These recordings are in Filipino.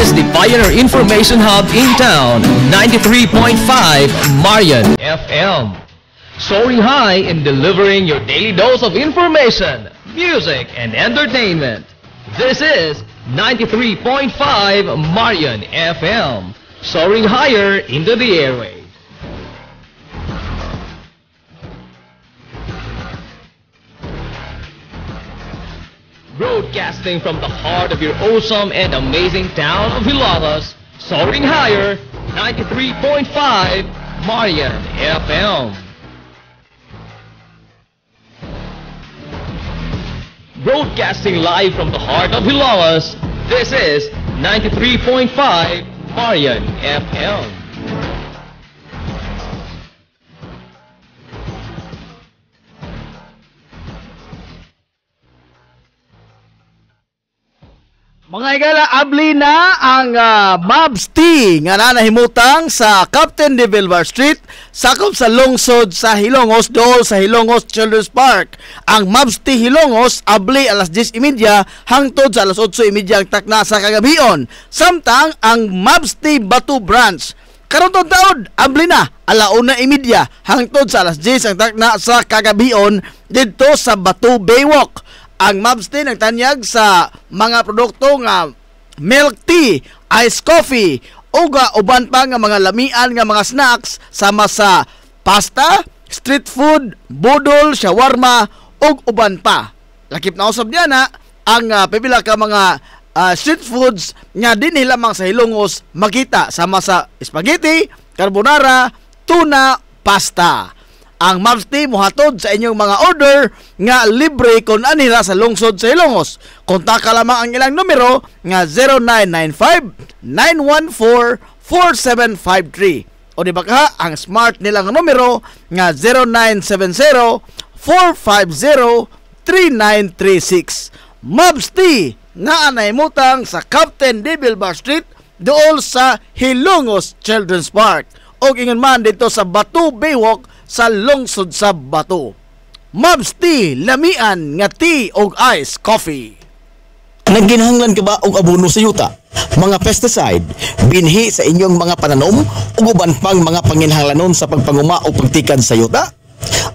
is the Pioneer Information Hub in town, 93.5 Marian FM. Soaring high in delivering your daily dose of information, music, and entertainment. This is 93.5 Marian FM. Soaring higher into the airwaves. Broadcasting from the heart of your awesome and amazing town of Hilalas, soaring higher, 93.5 Marian FM. Broadcasting live from the heart of Hilalas, this is 93.5 Marian FM. Mga igala, abli na ang Mavs T nga nanahimutang sa Captain de Villar Street, sakop sa lungsod sa Hilongos, dool sa Hilongos Children's Park. Ang Mavs T Hilongos abli alas 10:30 hangtod sa alas 8:30 ang takna sa kagabion. Samtang ang Mavs T Batu Branch karon taud abli na ala 1:30 hangtod sa alas 10 ang takna sa kagabion didto sa Batu Baywalk. Ang Mavs Tea nagtanyag sa mga produkto nga milk tea, iced coffee, uga uban pa nga mga lamian nga mga snacks sama sa pasta, street food, budol, shawarma ug uban pa. Lakip na usab diyan ang pipila ka mga street foods nga dinhi lamang sa Hilongos makita sama sa spaghetti, carbonara, tuna, pasta. Ang Mavs Tea mohatod sa inyong mga order nga libre kon anira sa lungsod sa Hilongos. Kontaka lamang ang ilang numero nga 0995-914-4753. O di ba ka ang smart nilang numero nga 0970-450-3936. Mavs Tea nga anahimutang sa Captain de Villar Street dool sa Hilongos Children's Park. O ingon man dito sa Batu Baywalk sa lungsod sa Batu. Mavs Tea, lamian nga tea o ice coffee. Nagginahanglan ka ba og abono sa yuta? Mga pesticide, binhi sa inyong mga pananom ug uban pang mga panginhanglanon sa pagpanguma o pagtikad sa yuta?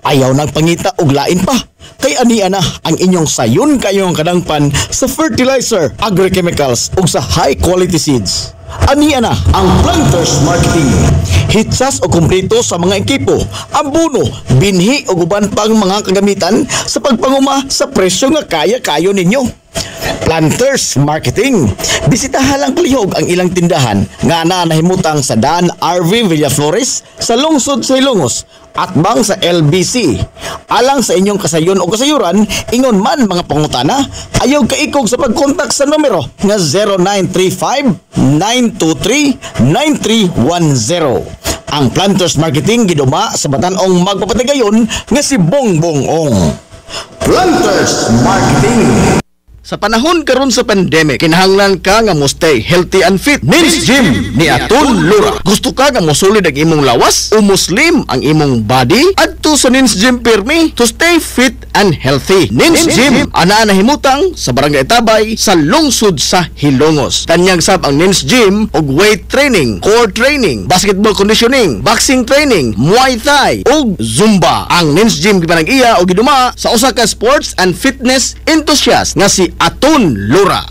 Ayaw nang pangita og lain pa. Kay ania na ang inyong sayon kayong kadangpan sa fertilizer, agrochemicals ug sa high quality seeds. Ania na ang Planters Marketing. Hitsas o kumpleto sa mga ekipo, abono, binhi o uban pang mga kagamitan sa pagpanguma sa presyo nga kaya-kayo ninyo. Planters Marketing. Bisitahan lang palihog ang ilang tindahan nga nahimutang sa Dan RV Villaflores sa lungsod sa Hilongos at bang sa LBC. Alang sa inyong kasayon o kasayuran, ingon man mga pangutana, ayaw kaikog sa pagkontak sa numero nga 0935-923-9310. Ang Planters Marketing giduma sa Batanong magpapatigayon nga si Bongbong Ong. Planters Marketing. Sa panahon karon sa pandemic, kinahanglan ka nga mo stay healthy and fit. Nins Gym ni Aton Lura. Gusto ka nga mo solid ang imong lawas o muslim ang imong body? Adto sa Nins Gym pirmi to stay fit and healthy. Nins Gym ana nahimutang sa Barangay Tabay sa lungsod sa Hilongos. Tanyag sab ang Nins Gym og weight training, core training, basketball conditioning, boxing training, Muay Thai ug Zumba. Ang Nins Gym gipanag-iya og giduma sa usa ka sports and fitness enthusiast nga si Aton Lura.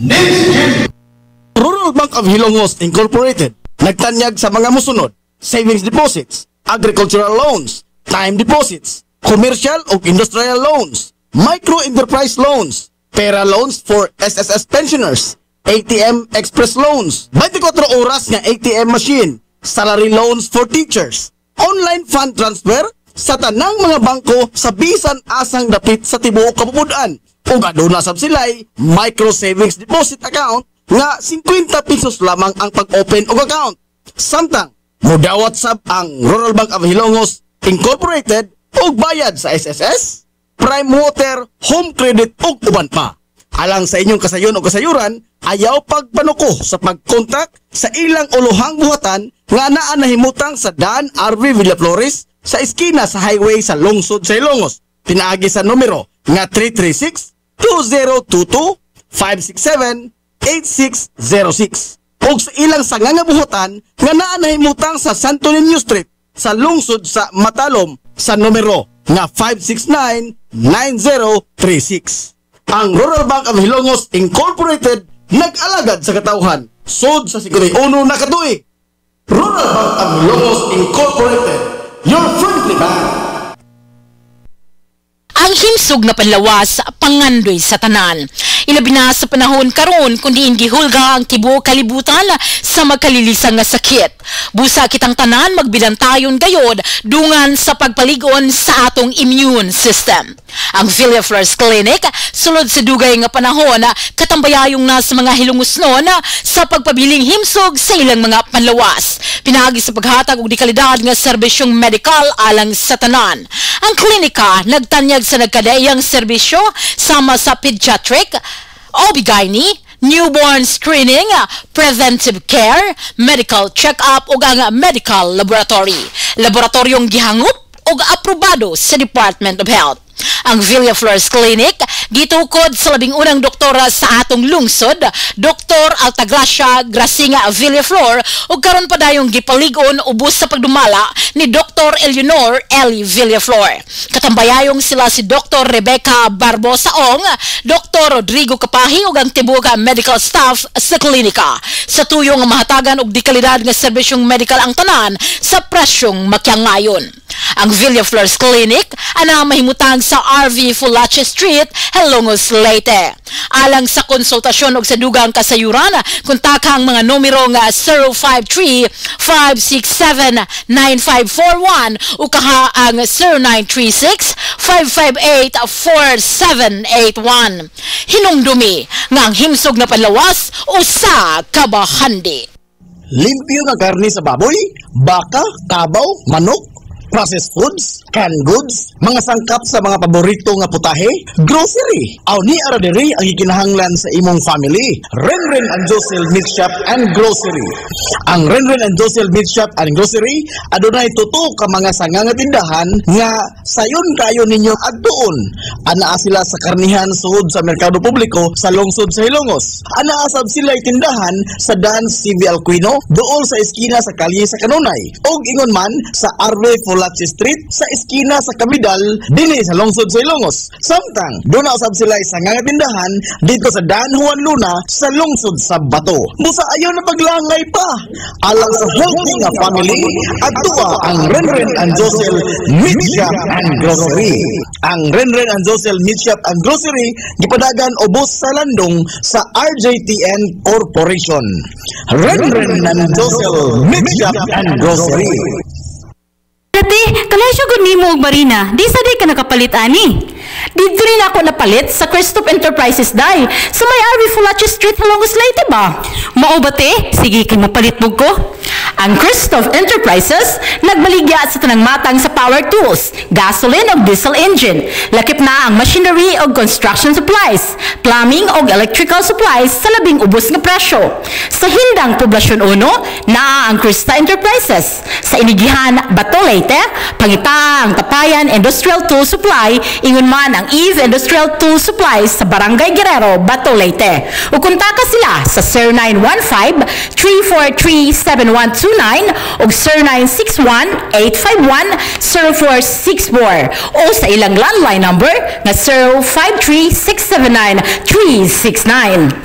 Rural Bank of Hilongos Incorporated nagtanyag sa mga musunod: savings deposits, agricultural loans, time deposits, commercial o industrial loans, micro enterprise loans, pera loans for SSS pensioners, ATM express loans, 24 oras nga ATM machine, salary loans for teachers, online fund transfer sa tanang mga bangko sa bisan asang dapit sa tibuok kapupudan. Ug aduna sab sila'y micro savings deposit account nga 50 pesos lamang ang pag-open og account. Samtang modawat sab ang Rural Bank of Hilongos Incorporated og bayad sa SSS, Prime Water, Home Credit ug uban pa. Alang sa inyong kasayon o kasayuran, ayaw pagpanuko sa pagkontak sa ilang uluhang buhatan nga naa nahimutang sa Dan RV Villaflores sa eskina sa highway sa lungsod sa Hilongos. Pinaagi sa numero nga 336-2022-567-8606 o ug sa ilang sangangabuhutan nga naa nahimutang sa Santo Niño Street sa lungsod sa Matalom sa numero nga 569-9036. Ang Rural Bank of Hilongos Incorporated nag-alagad sa katauhan sud sa 51 na katuig. Rural Bank of Hilongos Incorporated, your friendly bank. Ang himsog na panlawas pangandoy sa tanan. Ilabi na sa panahon karon kundi hindi hulga ang tibuok kalibutan sa magkalilisang nga sakit. Busa kitang tanan magbilantayon gayod dungan sa pagpaligon sa atong immune system. Ang Villaflores Clinic sulod sa dugay nga panahon katambayayong na sa mga hilungusnon sa pagpabiling himsog sa ilang mga panlawas. Pinagi sa paghatag og dekalidad nga serbisyong medikal alang sa tanan. Ang klinika nagtanyag sa nagkadaiyang serbisyo sama sa pediatric, OB-GYN, newborn screening, preventive care, medical check-up ug ang medical laboratory. Laboratoryong gihangup ug aprobado sa Department of Health. Ang Villaflores Clinic gitukod sa labing unang doktora sa atong lungsod, Dr. Altagracia Gracinga Villaflor, ug karon pa dayong gipaligon ubos sa pagdumala ni Dr. Eleanor Eli Villaflor. Katambayayong sila si Dr. Rebecca Barbosaong, Dr. Rodrigo Kapahi ug ang tibuok medical staff sa klinika. Sa tuyong mahatagan og dekalidad nga serbisyong medical ang tanan sa presyong makyangayon. Ang Villaflores Clinic ana mahimutang sa RV Fulache Street, Hilongos, Leyte. Alang sa konsultasyon og sa dugang kasayuran, kontaka ang mga numero nga 053-567-9541 o kaha ang 0936-558-4781. Hinungdumi nga ang himsog na panlawas usa ka bahandi. Limpyo nga karne sa baboy, baka, kabaw, manok, processed foods, canned goods, mga sangkap sa mga paborito nga putahe, grocery. Aw ni ara diri ang ikinahanglan sa imong family. Renren and Josel Meat Shop and Grocery. Ang Renren and Josel Meat Shop and Grocery adunay tuto ka mga sanga nga tindahan nga sayon kayo ninyo adtuon. Anaa sila sa karnihan sud sa merkado publiko sa lungsod sa Hilongos. Anaa sab sila tindahan sa Dance CV Alquino duol sa eskina sa kalye sa Kanunay. Og ingon man sa RV Fulache Street sa eskina sa Kabidal dinhi sa lungsod sa Hilongos. Samtang doon usab sila sa nga tindahan dito sa Dan Juan Luna sa lungsod sa Bato. Busa ayaw na paglangay pa. Alang sa healthy nga family at tuwa ang Renren and Josel Meat Shop and Grocery. Ang Renren and Josel Meat Shop and Grocery gipadagan ubos sa landong sa RJTN Corporation. Renren and Josel Meat Shop and Grocery. Dati, kalay siya gud nimo og Marina. Di sa di ka nakapalit ani. Dito rin ako napalit sa Christoph Enterprises dai sa may RV Fulache Street, Hilongos, Leyte ba? Mao ba te? Sige kay mapalit mo ko. Ang Christoph Enterprises nagbaligya sa tanang matang sa power tools, gasoline o diesel engine. Lakip na ang machinery o construction supplies, plumbing o electrical supplies sa labing ubos nga presyo. Sa Hindang Poblasyon 1, naa ang Krista Enterprises. Sa Inigihan, Bato, Leyte, Pangitaang Tapayan Industrial Tool Supply, ingon man ang Eve Industrial Tool Supplies sa Barangay Guerrero, Bato, Leyte. O kuntaka sila sa 0915-343-7129 o 0961-851-0464 o sa ilang landline number na 053-679-369.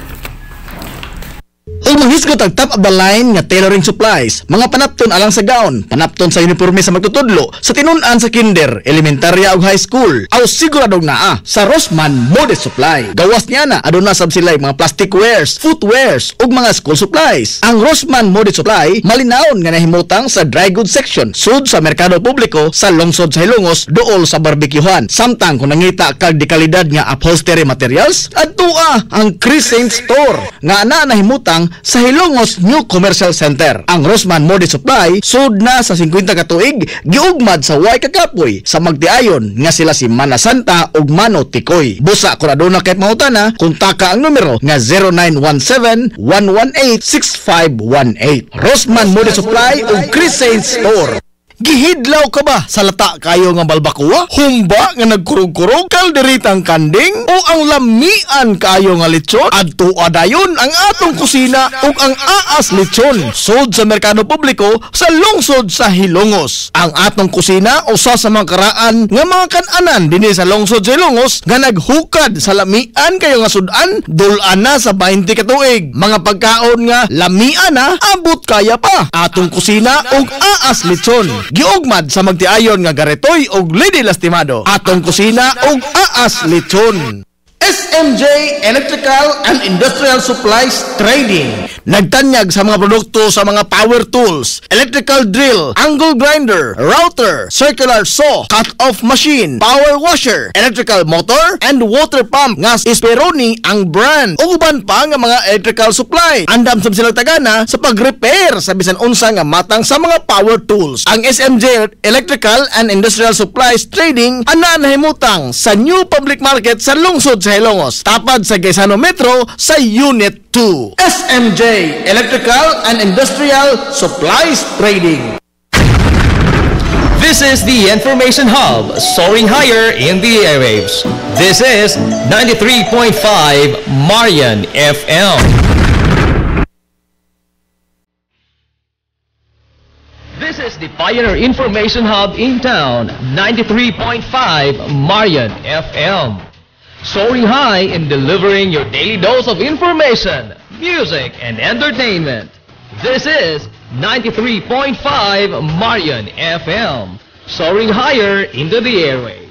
Ang manghisgot ang top of the line nga tailoring supplies, mga panapton alang sa gown, panapton sa uniforme sa magtutudlo, sa tinun-an sa kinder, elementarya ug high school, aw siguradong naa sa Rosman Mode Supply. Gawas niya na aduna sab sila mga plastic wares, footwears ug mga school supplies. Ang Rosman Mode Supply malinaon nga nahimutang sa dry goods section sud sa merkado publiko sa lungsod sa Hilongos duol sa barbecuehan. Samtang kung nangita kag dekalidad nga upholstery materials, adtua ang Crescent Store nga ana nahimutang sa Hilongos New Commercial Center. Ang Rosman Mode Supply sud na sa 50 ka tuig giugmad sa way kakapoy sa magtiayon nga sila si Mana Santa ug Mano Tikoy. Busa kun aduna kay mahutana, kontaka ang numero nga 0917-118-6518. Rosman Mode Supply ug Crescent Store. Gihidlaw ka ba sa lata kayo nga balbakuwa? Humba nga nagkurog-kurog kalderitang kanding o ang lamian kayo nga lechon? Adto adayon ang atong kusina ug ang aas lechon sud sa merkado publiko sa lungsod sa Hilongos. Ang atong kusina usa sa mga karaan nga mga kan-anan dinhi sa lungsod sa Hilongos nga naghukad sa lamian kayo nga sudan dul-an na sa 20 ka tuig. Mga pagkaon nga lamian na abot kaya pa. Atong kusina ug aas lechon giugmad sa magtiayon nga garetoy ug lidi lastimado. Atong kusina ug aas lechon. SMJ Electrical and Industrial Supplies Trading. Nagtanyag sa mga produkto sa mga power tools, electrical drill, angle grinder, router, circular saw, cut-off machine, power washer, electrical motor, and water pump nga Esperoni ang brand. Uban pa nga mga electrical supply. Andam sab sila tagana sa pag-repair sa bisan unsa nga matang sa mga power tools. Ang SMJ Electrical and Industrial Supplies Trading ana nahimutang sa New Public Market sa lungsod sa Hilongos, tapad sa Gaisano Metro sa Unit 2. SMJ Electrical and Industrial Supplies Trading. This is the Information Hub, soaring higher in the airwaves. This is 93.5 Marian FM. This is the Pioneer Information Hub in town, 93.5 Marian FM. Soaring high in delivering your daily dose of information, music, and entertainment. This is 93.5 Marian FM. Soaring higher into the airwaves.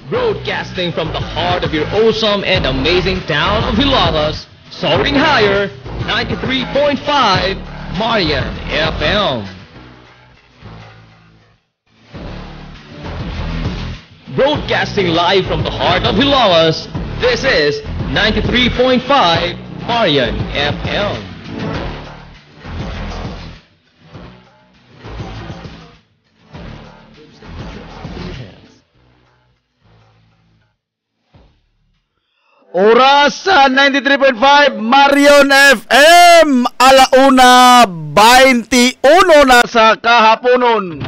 Broadcasting from the heart of your awesome and amazing town of Hilagas, soaring higher, 93.5 Marian FM. Broadcasting live from the heart of Hilagas, this is 93.5 Marian FM. Oras sa 93.5 Marion FM, alauna 21 na sa kahaponon.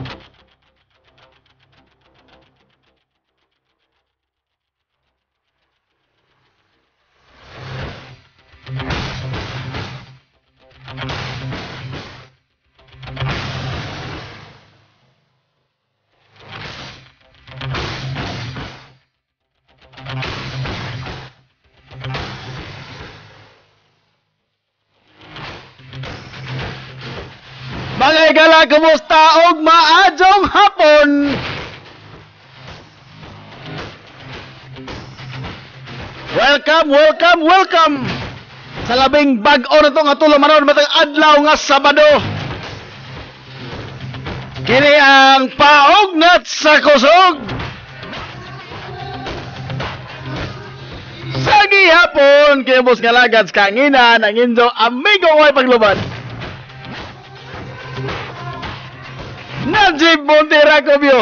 Mga igala, kumusta og maadjong hapon? Welcome sa labing bag-o na itong atulamanon matang adlaw nga Sabado. Kini ang paugnat sa kusog. Sa gihapon, kinubos nga lagad sa kangina ng inyo amigo ko'y paglubad. Najib Montera Kobyo.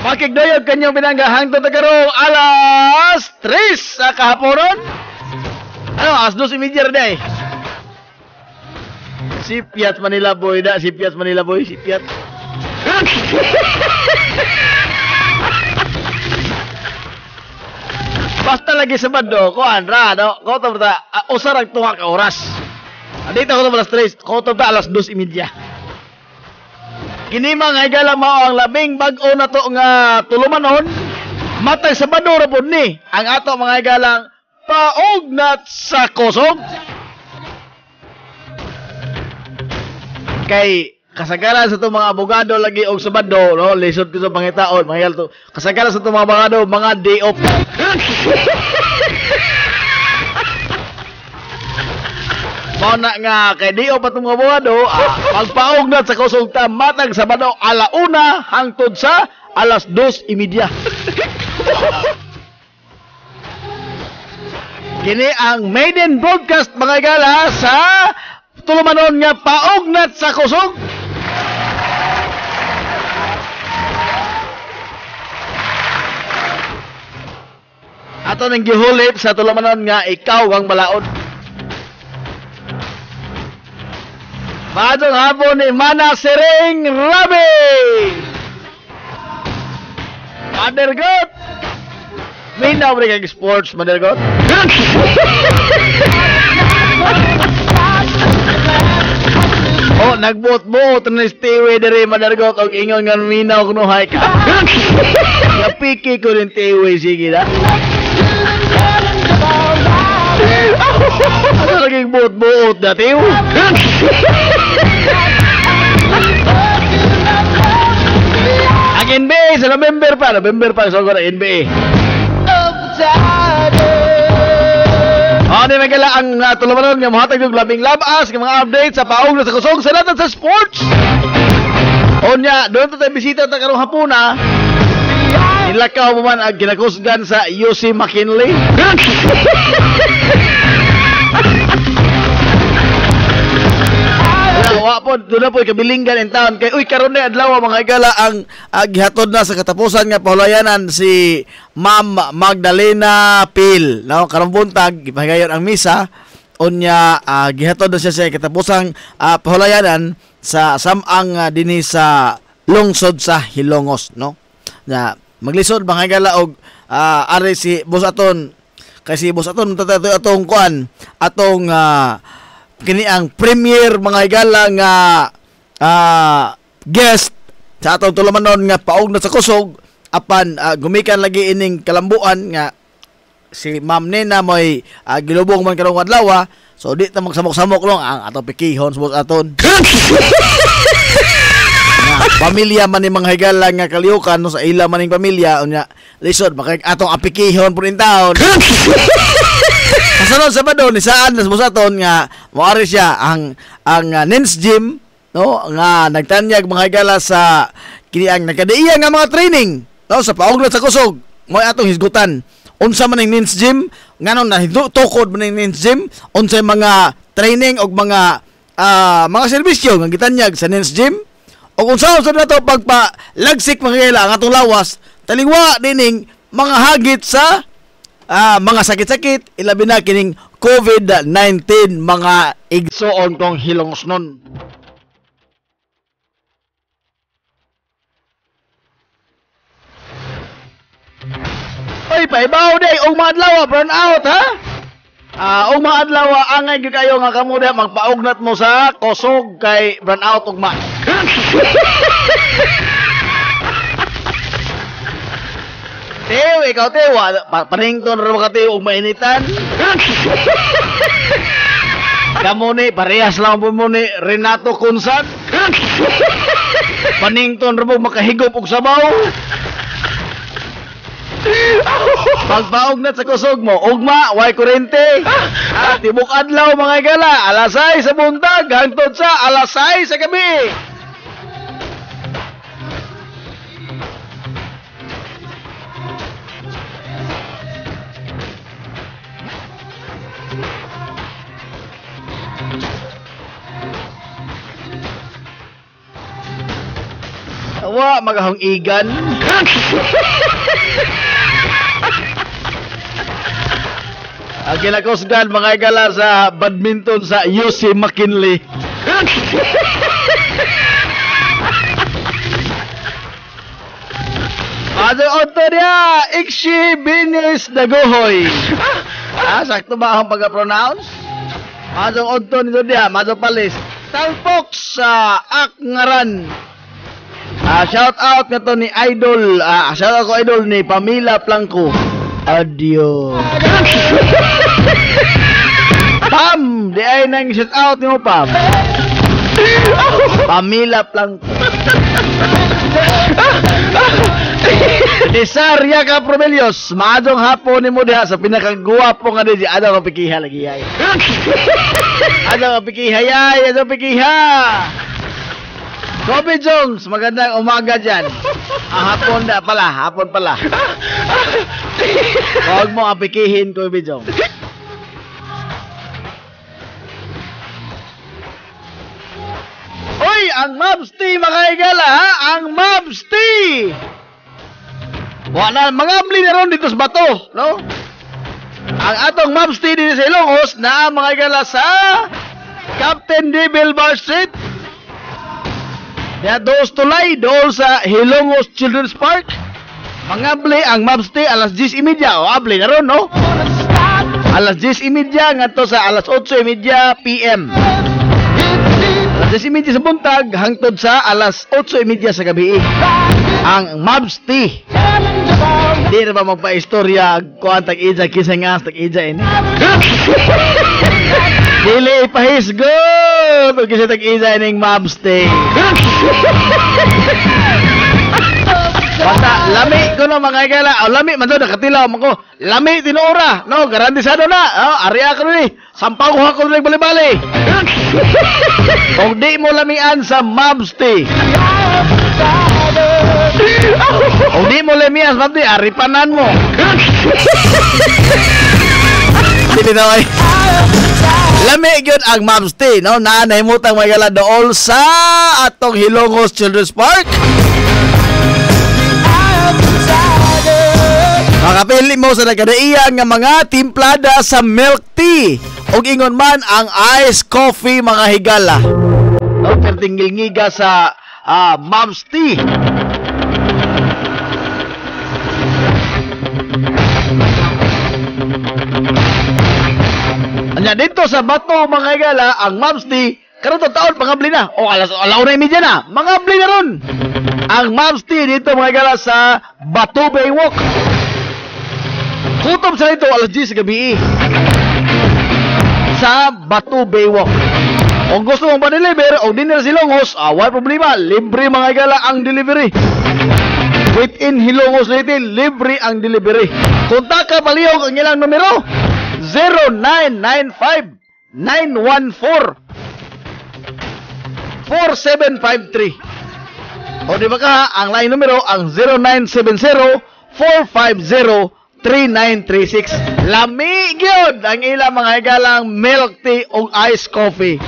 Makigdayog kanyang binanggahang tatakaro alas 3 sa kahaponon. Ano, alas 2:30 na eh. Sipiat Manila Boy da, Sipiat Manila Boy, Sipiat. Basta lagi Sabado, kuan ra, no? Koto ta, usarag tunga ka oras. Dito ko alas 3, koto ta alas 2:30. Kini mga igala mao ang labing bag-o na to nga tulumanon matay Sabado ra pud ni ang ato mga igalang paugnat sa kusog. Kay kasagaran sa to mga abogado lagi og Sabado, no, lisod ko sa pangitaon mga igal to. Kasagaran sa to mga abogado mga day off. Mao na nga kay di o patong mga abogado magpaugnat sa kusog ta matag Sabado alauna hangtod sa alas 2:30. Kini ang maiden broadcast mga igala sa tulumanon nga paugnat sa kusog. Ato nang gihulip sa tulamanon nga ikaw ang malaod. Maadong hapon ni Mana Sering Rabi. Madergot. Minaw rin kag sports, Madergot. Oh, nagbuot-buot na stiwi diri Madergot og ingon nga minaw kuno hay ka. Napiki ko rin tiwi sige na. Ano naging buot-buot na tiw? Ang NBA sa November pa so ko na NBA. Ano may gala ang tulumanon nga mohatag og labing labas nga mga update sa paog na sa kusog sa lahat sa sports. Onya, doon tayo bisita ta karong hapuna. Nilakaw mo man ang ginakusgan sa UC McKinley. Wa po, doon na po kabilinggan in town. Kay, uy, karon na adlaw mga igala ang gihatod na sa katapusan nga pahulayanan si Ma'am Magdalena Pil. No, karong buntag gipahigayon ang misa. Unya gihatod na siya sa katapusang pahulayanan sa samang dinhi sa lungsod sa Hilongos, no? Na maglisod mga igala og ari si Boss Aton kasi Boss Aton atong kuan atong kini ang premier mga igala nga guest sa atong tulumanon nga paog na sa kusog apan gumikan lagi ining kalambuan nga si Ma'am Nena mo'y gilubong man karong adlaw so di ta magsamok-samok long ang atong pikihon sa Boss Aton. Pamilya man ni mga higala nga kaliukan no sa ila maning pamilya unya lisod makay atong apikihon pud in town. Kasunod Sabado ni saan sa Busaton nga moari siya ang Nins Gym no nga nagtanyag mga higala sa kini ang nagkadaiya nga mga training no sa pauglat sa kusog mo atong hisgutan unsa man ang Nins Gym nganon na tukod man ang Nins Gym unsay mga training og mga serbisyo nga gitanyag sa Nins Gym o kung saan na ito pagpalagsik mga kaila ang atong lawas talingwa dining mga hagit sa mga sakit-sakit ilabi na kining COVID-19 mga igsoon kong hilongosnon. Oy, paibaw day og mga adlaw burn out ha? Og mga adlaw angay gyud kayo nga kamo diha magpaugnat mo sa kusog kay burn out ugma. Teo, ikaw Teo, panington rin mga Teo, mainitan. Kamu ni, parehas lang po mo ni Renato Kunsan. Panington rin mo makahigop og sabaw. Pagpaog na sa kusog mo, ugma, way kurente. Tibok adlaw mga igala, alasay sa buntag, hangtod sa alasay sa gabi. Wa magahong igan. Ang kinakusgan mga igala sa badminton sa UC McKinley. Mazo onto dia, Ikshi Binis Dagohoy. Sakto ba ang pagka-pronounce? Mazo onto nito dia, mazo palis. Talpok sa Akngaran. Shout out nga to ni Idol. Shout out ko Idol ni Pamela Blanco. Adios. Pam, di ay nang shout out mo Pam. Pamela Blanco. Desarya ka Promelios, maadong hapon ni mo diha sa pinakagwapo nga di adong pikiha lagi ay. Adong pikiha ay, adong pikiha. Kobe Jones, magandang umaga dyan. Hapon pala. Huwag mo apikihin, Kobe Jones. Uy, ang Mavs Tea, mga igala, ha? Ang Mavs Tea! Wala, mga amli na ron dito sa bato, no? Ang atong Mobs Tea din sa Ilongos na mga gala sa Captain Devil Bar Street. Diya doos tulay, dool sa Hilongos Children's Park. Mangabli ang Mobs Tea alas 10:30. O, abli na ron, no? Alas 10:30 nga to sa alas 8:30 PM. Alas 10:30 sa buntag hangtod sa alas 8:30 sa gabi. Ang Mobs Tea. Di na ba magpa-istorya kuan tag-ija kisengas tag-ija ini. Dili ipahisgot og kisa tag-ija ining Mobs Tea. Basta lami ko no mga igala, lami man do nakatilaw man ko. Lami tinuora, no, garantisado na. Area ko ni. Sampaw ko ako ning bali-bali. Kung di mo lamian sa Mobs Tea. Kung di mo lamian sa Mobs Tea, aripanan mo. Dili na ay. Lami gyud ang Mobs Tea, no? Naanay mo tang mga igala dool sa atong Hilongos Children's Park. Makapili mo sa nagkadaiya nga mga timplada sa milk tea o ingon man ang iced coffee mga higala. No, pertinggil ngiga sa Mobs Tea. Anya dito sa Bato mga higala ang Mobs Tea karon taon pangabli na o alas 1:30 na mangabli na ron. Ang Mobs Tea dito mga higala sa Bato Baywalk. Kutob sa ito alas 10 sa gabi sa Bato Baywalk. Kung gusto mong pa-deliver o din na Hilongos, wala problema, libre mga igala ang delivery. Within Hilongos Leyte, libre ang delivery. Kontak ka palihog ang ilang numero 0995-914-4753. O di ba ka, ang line numero ang 0970-450-3936. Lami gyud ang ilang mga higalang milk tea o iced coffee.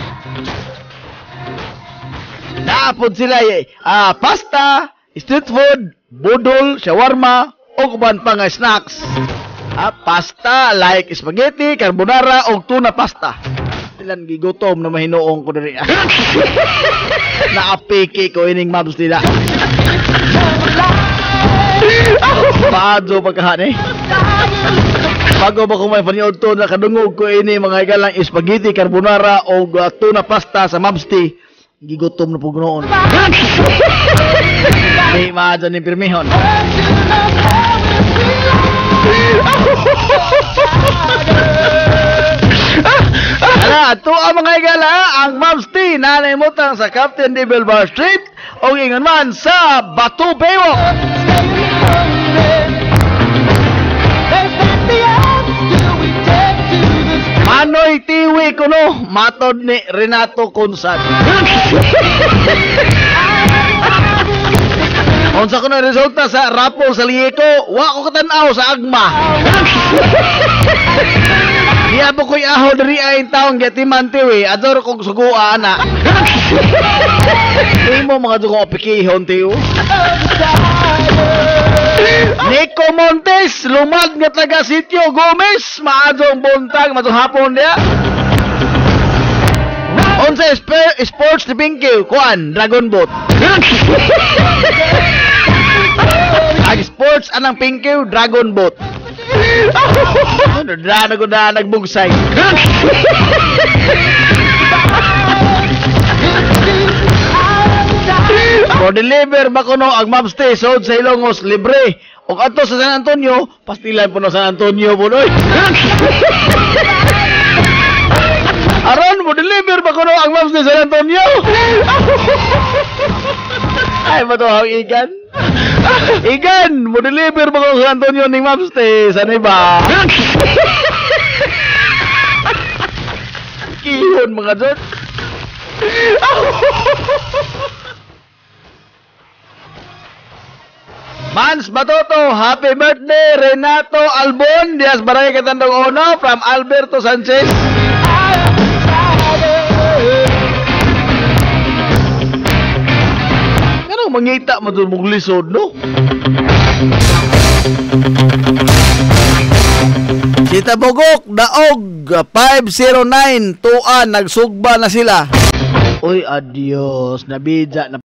Naapod sila pasta, street food, budol, shawarma o kuban pa nga snacks. Pasta like spaghetti, carbonara o tuna pasta. Ilan gigutom na mahinoong ko diri. Naapiki ko ining Mobs nila. Paadyo pagkahani. Bago ba kung may paniod to nakadungog ko ini mga higalang spaghetti, carbonara o tuna pasta sa Mobs tea, gigutom na po ganoon. May maadyo ni pirmihon. Ala, ito ang mga higala ang Mobs tea na naimutang sa Captain Devil Bar Street o ingon man sa Bato Baywalk. Manoy tiwi ko no, matod ni Renato Consad. Unsa ko na resulta sa rapo sa liyeko, wa ko katanaw sa agma. Diya po ko'y aho dari ay taong gatiman tiwi, ador kong sugua ana. Hindi mo mga dukong opikihon tiyo. Nico Montes, lumad nga taga Sitio Gomez, maadong buntag, matong hapon niya. Unsa sports ni Pinky, kuan, Dragon Boat. Ang sports anang Pinky, Dragon Boat. Nagbugsay. For deliver ba kuno ang Mobs tea sa Hilongos libre. O ato sa San Antonio, pastilan po na San Antonio po noy. Aron mo deliver ba kuno ang Mobs tea sa San Antonio? Ay ba to ang igan? Igan, mo deliver ba kuno sa San Antonio ning Mobs tea sa iba? Kihon mga dyan. Mans Batoto, happy birthday Renato Albon, Dias Barangay Katandong Ono from Alberto Sanchez. Ano mangita mo doon mong lisod, no? Si Dita Bugok, daog 509 tuan nagsugba na sila. Uy, adios, nabidya na.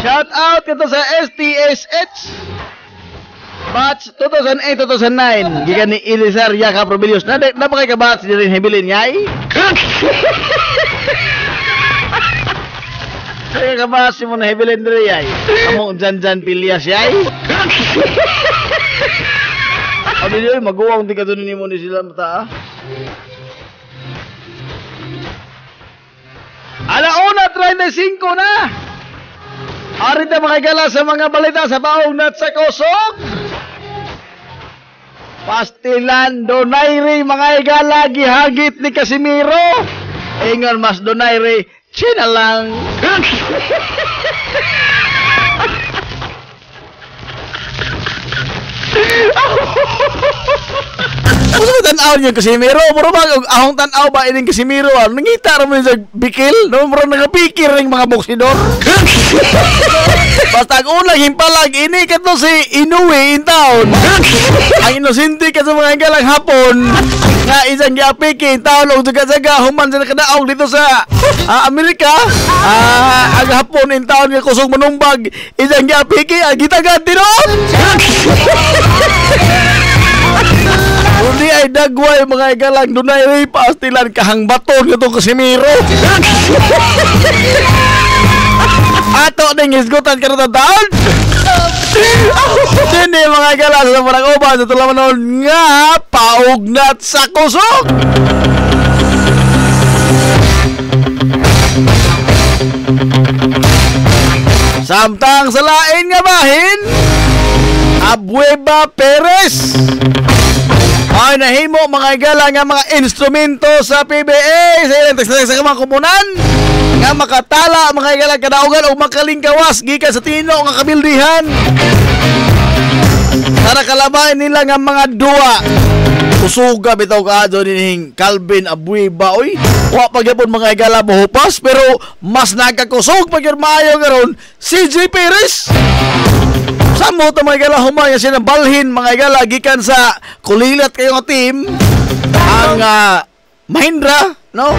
Shout out kito sa STSH batch 2008-2009 gikan ni Elizar Yaka Probelius na kay ka batch din Hebilin yay kaya ka batch mo na Hebilin dire yay among Janjan Pilias yay abi yoy maguwang di ka dun nimo ni sila mata. Alauna 35 na. Ari na makigala sa mga balita sa baong nat sa kusog. Pastilan Donaire mga igala gihagit ni Casimiro. Ingon mas Donaire, China lang. Ano ba tanaw niya Casimiro? Puro ba ahong tanaw ba ining Casimiro? Nangita ra mo sa bikil, no muro nagapikir ring mga boksidor. Basta ang unang himpalag ini kato si Inoue in town. Ang inosente ka sa mga galang hapon nga isang giapiki in town og jaga-jaga human sa kadaog dito sa Amerika. Ang hapon in town nga kusog manumbag isang giapiki gitagad tinon. Uli ay dagway mga igalang Donaire pastilan kahang baton nga itong Casimiro. Ato ning isgutan ka na taon. Hindi mga igalang sa parang uban sa tulamanon nga paugnat sa kusog. Samtang sa lain nga bahin Abueva Perez ay nahimo mga igala nga mga instrumento sa PBA sa ilang sa mga komunan nga makatala mga igala kadaugan o makalingkawas gikan sa tino nga kabildihan para kalabay nila nga mga duwa usuga bitaw kaadto ning Calvin Abueva oy wa pagyapon mga igala buhupas pero mas nagkakusog pagyud maayo karon CJ Perez. Samo to mga igala humay siya ng balhin mga igala gikan sa kulilat kayo nga team ang Mahindra no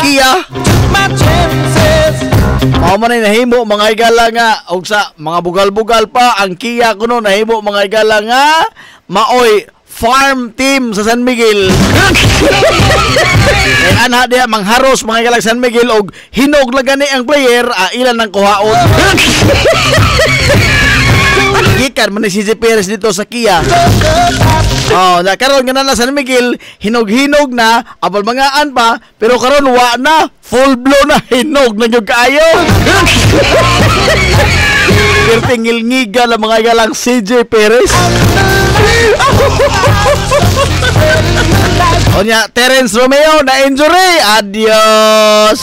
Kia mao man nahimo mga igala nga og sa mga bugal-bugal pa ang Kia kuno nahimo mga igala nga maoy farm team sa San Miguel. Ay anha diha mangharos mga igala San Miguel og hinog lang gani ang player ilan nang kuhaon. Gikan man si CJ Perez dito sa Kia. Na karon nga na San Miguel hinog-hinog na abal mangaan pa pero karon wa na full blow na hinog na gyud kaayo. Pertingil ngiga la mga igalang CJ Perez. Onya Terence Romeo na injury. Adios.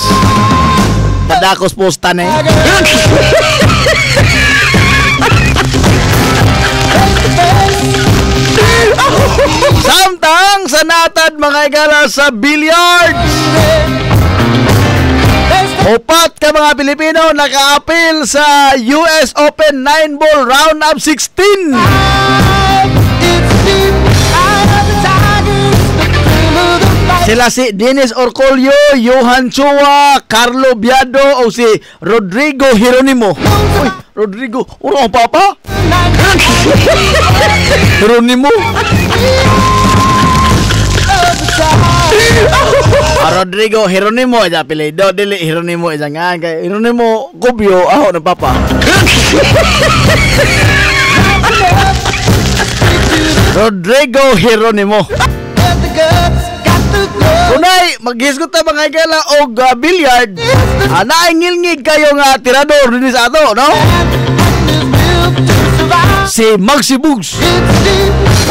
Padakos postan eh. Samtang sa natad mga igala sa billiards upat ka mga Pilipino naka-appeal sa US Open 9-ball round of 16. Sila si Dennis Orcolio, Johan Chua, Carlo Biado o si Rodrigo Hieronimo. Uy, Rodrigo, urang papa? Hieronimo. Rodrigo Hieronimo aja pilih do dili Hieronimo jangan kay Hieronimo Kubyo aho na papa. Rodrigo Hieronimo. Kunay maghisgot ta mga igala og billiard. Ana ngilngig kayo nga tirador dinhi sa ato, no? Si Maxi Bugs.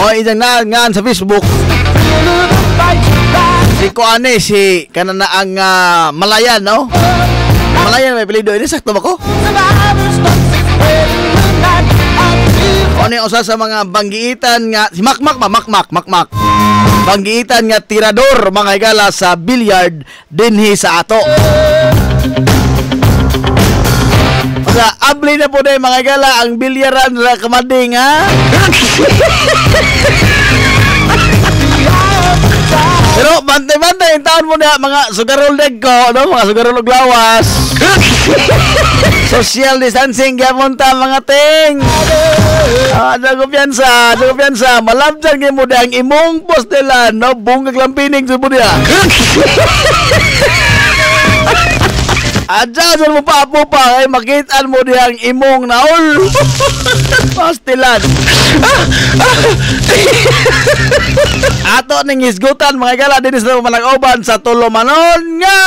Mo ijang ngan sa Facebook. Si Kuane si kanana ang Malayan, no? Malayan may apelyido ini sakto ba ko? Oni usa sa mga banggiitan nga si Makmak. Banggiitan nga tirador mga igala sa billiard dinhi sa ato. Sa abli na po day mga igala ang bilyaran sa kamading ha. Pero bantay-bantay yung taon mo na mga sugarol deg ko, no? Mga sugarol og lawas. Social distancing gyapon ta mga ting. Dago piyansa. Malabjan gyud mo ang imong post nila, no? Bungag lampining sa budya. Adja sa mo pa ay makitaan mo diyang imong naol. Pastilan. Ato ning isgutan mga gala dinis na manag-uban sa Tulomanon nga.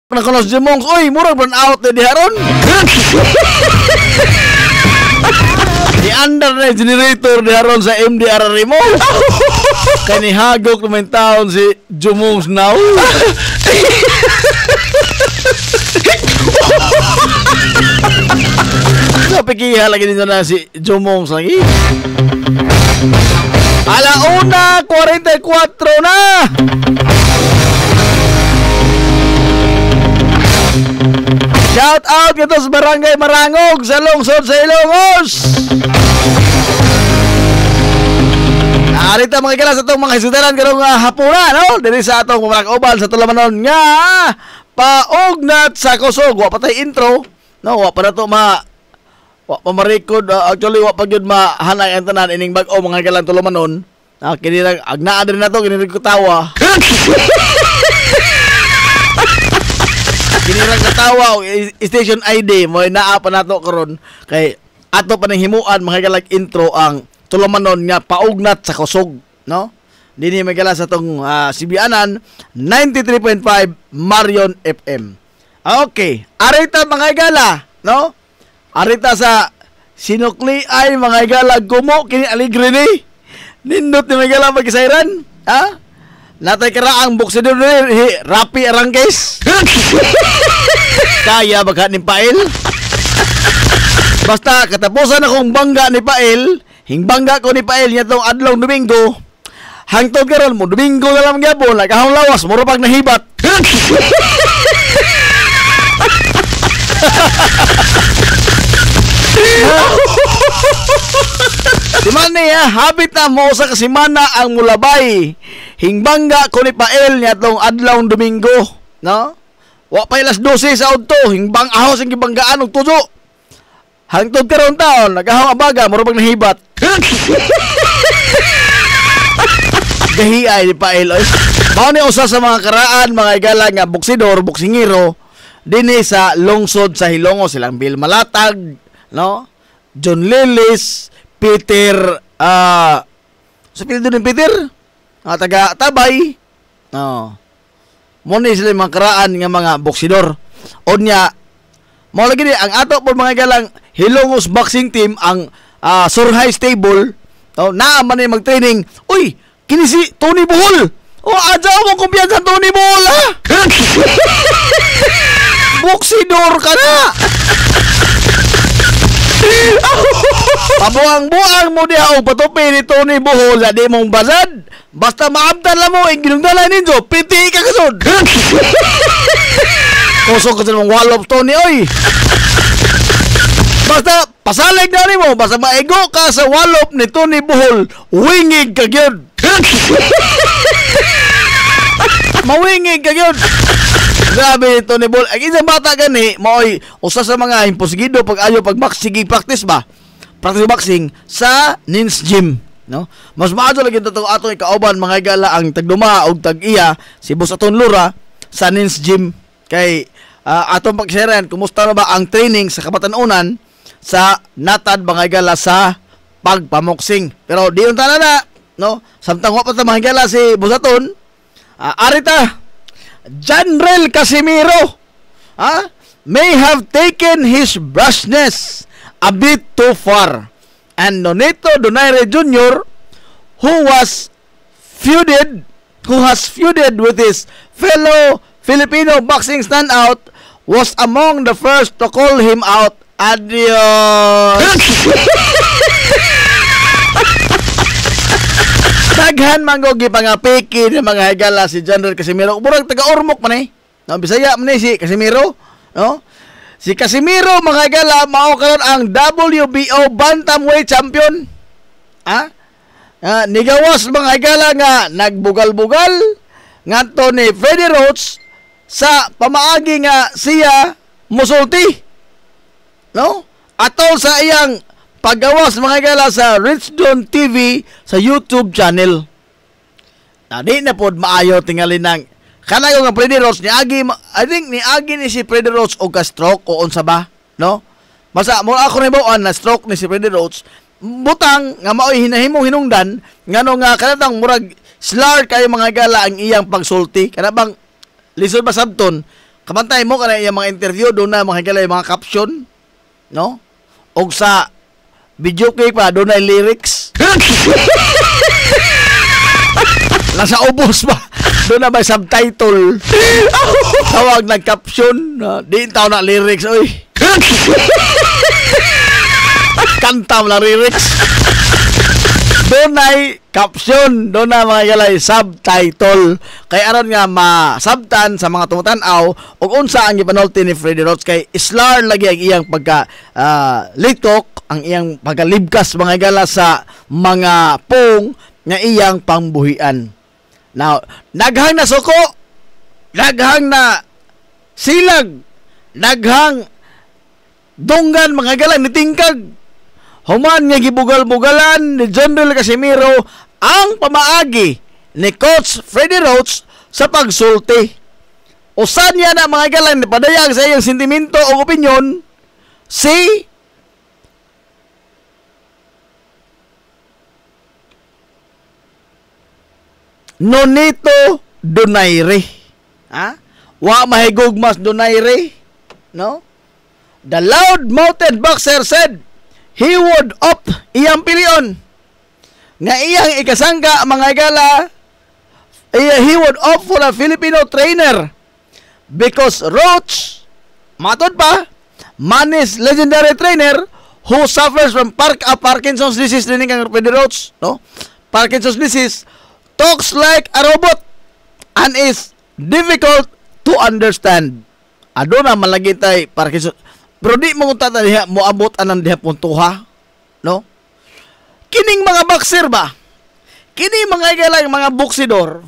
Nakanos Jimongs, oy, murag burn out na diharon. Di under na generator diharon sa MDR mo. Kani hagok naman taon si Jimongs now. Napikiha lagi dito na si Jimongs lagi. Alauna 44 na. Shout out kita sa Barangay Marangog sa lungsod sa Ilongos. Narita mga kailan sa itong mga isutaran karong hapuna, no? Dili sa atong pamrakauban sa Tulamanon nga paugnat sa kusog. Wa patay intro, no? Wa pa na to wa pa ma-record. Actually, wa pa yun mahanay ang tanan ining bag-o mga kailan Tulamanon. Kini lang, agnaan rin na to, kini rin ko tawa. Kinirang katawa station ID mo naa pa nato karon kay ato pa nang himuan mga galag intro ang Tulamanon nga paugnat sa kusog, no? Dinhi magala sa tong Sibianan 93.5 Marion FM. Okay, arita mga gala, no? Arita sa sinukli ay mga gala gumo kini aligre ni. Nindot ni mga gala magisayran, ha? Natay karaang buksidor ni Rapi Arangkes. Kaya baka ni Pael. Basta katapusan akong bangga ni Pael, hingbangga ko ni Pael niya tong adlaw Domingo. Hangtod karon mo Domingo na lang gyapon, nagahong lawas mura pag nahibat. Di man niya, habit na mo sa kasimana ang mulabay. Hingbangga ko ni Pael niya tong adlaw Domingo, no? Wa pa ilas 12 sa auto, hingbang ahos ang gibanggaan og tuzo. Hangtod karon taon, nagahong abaga mura pag nahibat. Gahiay ni Pael oy. Mao ni usa sa mga karaan mga igala nga boksidor, boksingero dinhi sa lungsod sa Hilongos, silang Bill Malatag, no? John Lilis, Peter, sa pildo ni Peter, taga Tabay, no. Muna sila mga karaan nga mga boksidor. O niya, mo lagi ni, ang ato po mga galang Hilongos Boxing Team, ang Surhay Stable, no, naaman na mag-training. Uy, kini si Tony Buhol. O, adyaw mo kumpiyansa Tony Buhol, ha? Boksidor ka na. Pabuang-buang mo diha og patupi ni Tony Buhol na di mong basad. Basta maabtan lang mo ang ginugdalan ninyo, piti ka kasod. Kusog ka sa mong walop Tony, oy. Basta pasalig na rin mo, basta maigo ka sa walop ni Tony Buhol, wingig ka gyud. Mawingig ka gyud. Grabe Tony Buhol. Ang isang bata gani, maoy usa sa mga imposigido pag ayo pag boxing practice ba? Practice boxing sa Nins Gym, no? Mas maado lagi to atong ikauban mga igala ang tagduma og tag-iya si Boss Aton Lura sa Nins Gym kay atong pagsiran kumusta na ba ang training sa kabatan-unan sa natad mga igala sa pagpamoksing. Pero di unta na, no? Samtang wa pa ta mga igala si Boss Aton, arita Janrel Casimiro may have taken his brashness a bit too far, and Nonito Donaire Jr., who has feuded with his fellow Filipino boxing standout, was among the first to call him out. Adios. Daghan manggo gipangapiki ni mga higala si Janrel Casimiro. Murag taga-Ormoc man no, Bisaya man si Casimiro, no? Si Casimiro mga higala mao karon ang WBO bantamweight champion. Nigawas mga higala nga nagbugal-bugal ngadto ni Freddie Roach sa pamaagi nga siya musulti, no? Atol sa iyang paggawas mga gala sa Richdon TV sa YouTube channel. Di na po maayo tingali ng kanayo nga Freddie Roach ni Agi, I think ni Agi ni si Freddie Roach o ka-stroke o unsa ba, no? Masa mo ako na bawaan na stroke ni si Freddie Roach, butang nga maoy hinahimong hinungdan ngano nga kanatang murag slur kayo mga gala ang iyang pagsulti. Kana bang lisod ba sabton Kabantay mo kana yung mga interview doon na makikita yung mga caption, no? Og sa video clip pa doon na lyrics. Nasa ubos ba? Doon na may subtitle. Tawag ng caption. Di tao na lyrics, oy. Kanta mo na lyrics. Doon ay caption. Doon na mga galay subtitle. Kaya aron nga ma-subtan sa mga tumutanaw ug unsa ang gipanulti ni Freddie Roach kay islar lagi ang iyang pagka litok, ang iyang pagkalibkas mga gala sa mga pong nga iyang pangbuhian. Now, naghang na suko, naghang na silag, naghang dunggan mga galang ni tingkag. Human nga gibugal-bugalan ni General Casimiro ang pamaagi ni Coach Freddie Roach sa pagsulti. Usan niya na mga galang padayag sa iyang sentimento o opinyon si Nonito Donaire. Ha? Wa mahigugmas Donaire, no? The loud-mouthed boxer said he would opt iyang pilion nga iyang ikasangka mga gala. He would opt for a Filipino trainer because Roach matod pa Manny's legendary trainer who suffers from Parkinson's disease din kang Freddie Roach, no? Parkinson's disease talks like a robot and is difficult to understand. Ado na malagi tay Parkinson. Pero di mo kung diha mo abot anang diha puntuha, no? Kining mga boxer ba? Kining mga igalang mga boksidor,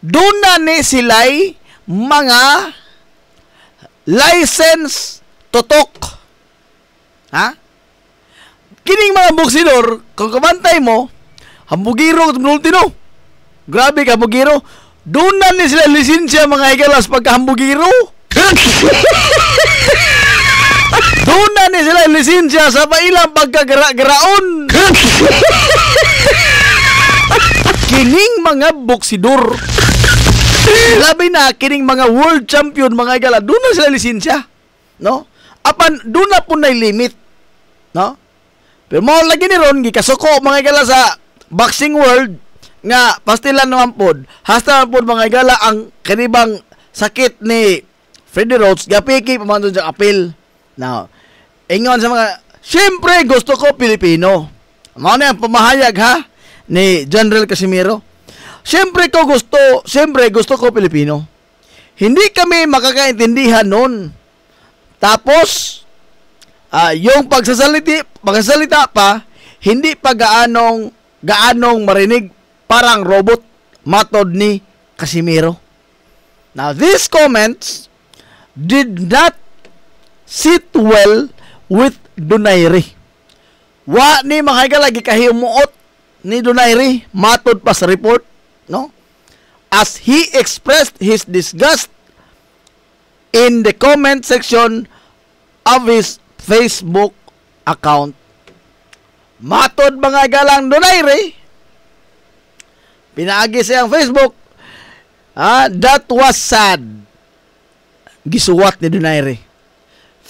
doon na ni sila'y mga license totok. Ha? Kining mga boksidor, kung kabantay mo, hambugiro multino. Grabe ka, hambugiro. Doon na ni sila lisensya mga igalas pagka-hambugiro. Doon na ni sila lisensya sa pailang pagkagaraon. Kining mga boksidor, labi na kining mga world champion mga igala, doon na sila lisensya, no? Apan doon na po na limit, no? Pero mo lagi ni ron gikasuko mga igala sa boxing world nga pastilan naman pod. Hasta pod mga igala ang kanibang sakit ni Freddie Roach gapiki pamandun sa apil. Now, ingon sa mga, siyempre gusto ko Pilipino. Ano na yung pamahayag ha ni General Casimiro? Siyempre gusto ko Pilipino. Hindi kami makakaintindihan nun. Tapos, yung pagsasalita pa, hindi pa gaanong marinig, parang robot, matod ni Casimiro. Now, these comments did not sit well with Donaire. Wa ni mga lagi kahimuot ni Donaire matod pa sa report, no? As he expressed his disgust in the comment section of his Facebook account. Matod mga galang Donaire, pinaagi sa iyang Facebook, that was sad. Gisuwat ni Donaire.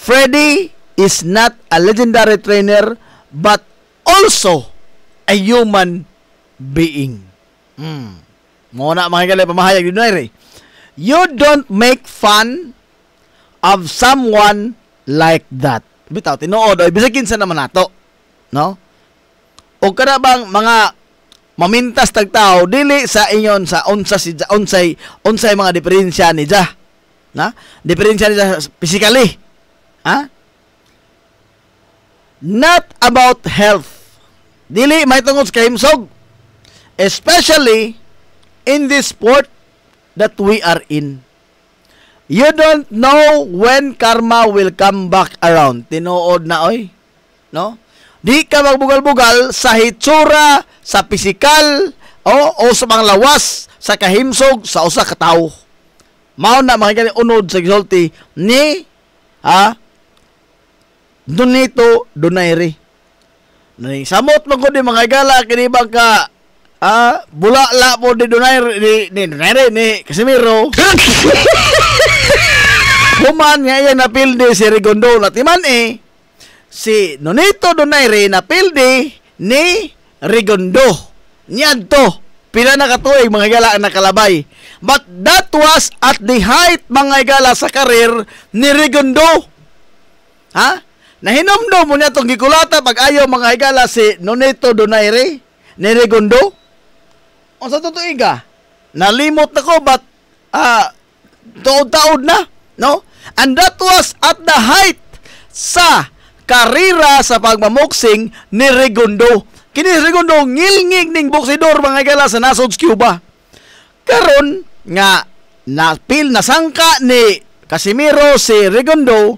Freddie is not a legendary trainer but also a human being. Muna mga galay pamahayag ni Donaire. You don't make fun of someone like that. Bitaw, tinuod. Bisagin sa naman nato. No? O kada bang mga mamintas tagtao dili sa inyon sa unsay mga diferensya ni Jah. Na? Diferensya ni Jah physically. Ha? Not about health. Dili may tungod sa kahimsog. Especially in this sport that we are in. You don't know when karma will come back around. Tinuod na oy. No? Di ka magbugal-bugal sa hitsura, sa pisikal, o sa mga lawas, sa kahimsog, sa usa ka tawo. Mao na mga gani unod sa gisulti ni Nonito Donaire. Samot man ko di mga gala kini bangka bulala po ni Donaire ni Casimiro. Human nga iya napildi si Rigondo Latiman si Nonito Donaire napildi ni Rigondo. Niadto pila na katuig mga igala ang nakalabay. But that was at the height mga igala sa karir ni Rigondo. Ha? Nahinomdom mo niya itong gikulata pag ayaw mga higala si Nonito Donaire ni Rigondo. O sa totoo ka, nalimot na ko but taod-taod na, no? And that was at the height sa karira sa pagmamoksing ni Rigondo. Kini Rigondo ngilngig ning boksidor mga higala sa nasod Cuba. Karon nga napil na sangka ni Casimiro si Rigondo.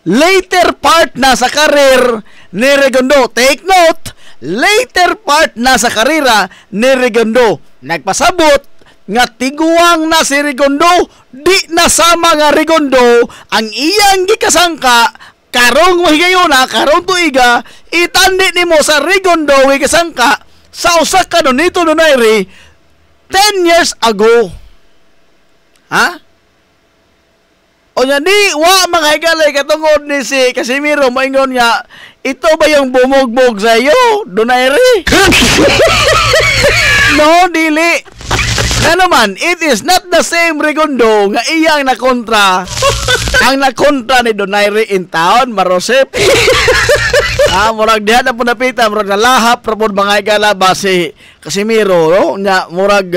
Later part na sa karir ni Rigondo. Take note, later part na sa karira ni Rigondo. Nagpasabot nga tiguang na si Rigondo, di nasama nga Rigondo ang iyang gikasangka karong mahigayuna, karong tuiga, itandi nimo sa Rigondo gikasangka sa usa ka Nonito Donaire 10 years ago. Ha? O nga di, mga higalay katungod ni si Casimiro, maingon nga, ito ba yung bumugbog sa iyo, Donaire? No, dili. Na naman, it is not the same Rigondo nga iyang nakontra. Ang nakontra ni Donaire in town, Marosep. Murag diha na po napita, murag nalahap, rapod mga higala ba si Casimiro, no? Nga, murag